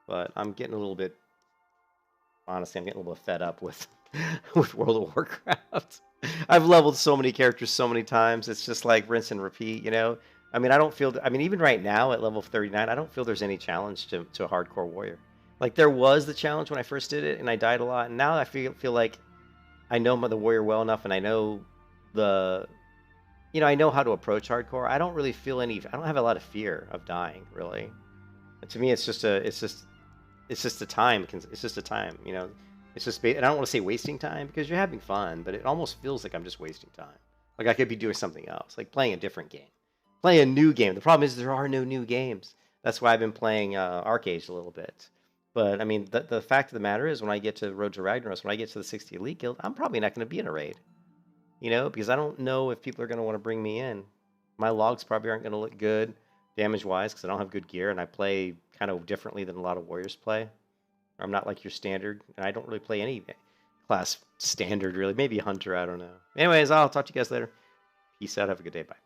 but I'm getting a little bit, honestly, I'm getting a little bit fed up with World of Warcraft. I've leveled so many characters so many times. It's just like rinse and repeat, you know? I mean, even right now at level 39, I don't feel there's any challenge to a hardcore warrior. Like, there was the challenge when I first did it, and I died a lot, and now I feel like I know the warrior well enough, and I know I know how to approach hardcore. I don't really feel I don't have a lot of fear of dying, really. And to me, it's just a time, you know? It's just, I don't want to say wasting time, because you're having fun, but it almost feels like I'm just wasting time. Like I could be doing something else, like playing a different game. Playing a new game. The problem is there are no new games. That's why I've been playing Arcade a little bit. But, I mean, the fact of the matter is, when I get to Road to Ragnaros, when I get to the 60 Elite Guild, I'm probably not going to be in a raid. You know, because I don't know if people are going to want to bring me in. My logs probably aren't going to look good damage-wise, because I don't have good gear, and I play kind of differently than a lot of warriors play. I'm not like your standard, and I don't really play any class standard, really. Maybe Hunter, I don't know. Anyways, I'll talk to you guys later. Peace out. Have a good day. Bye.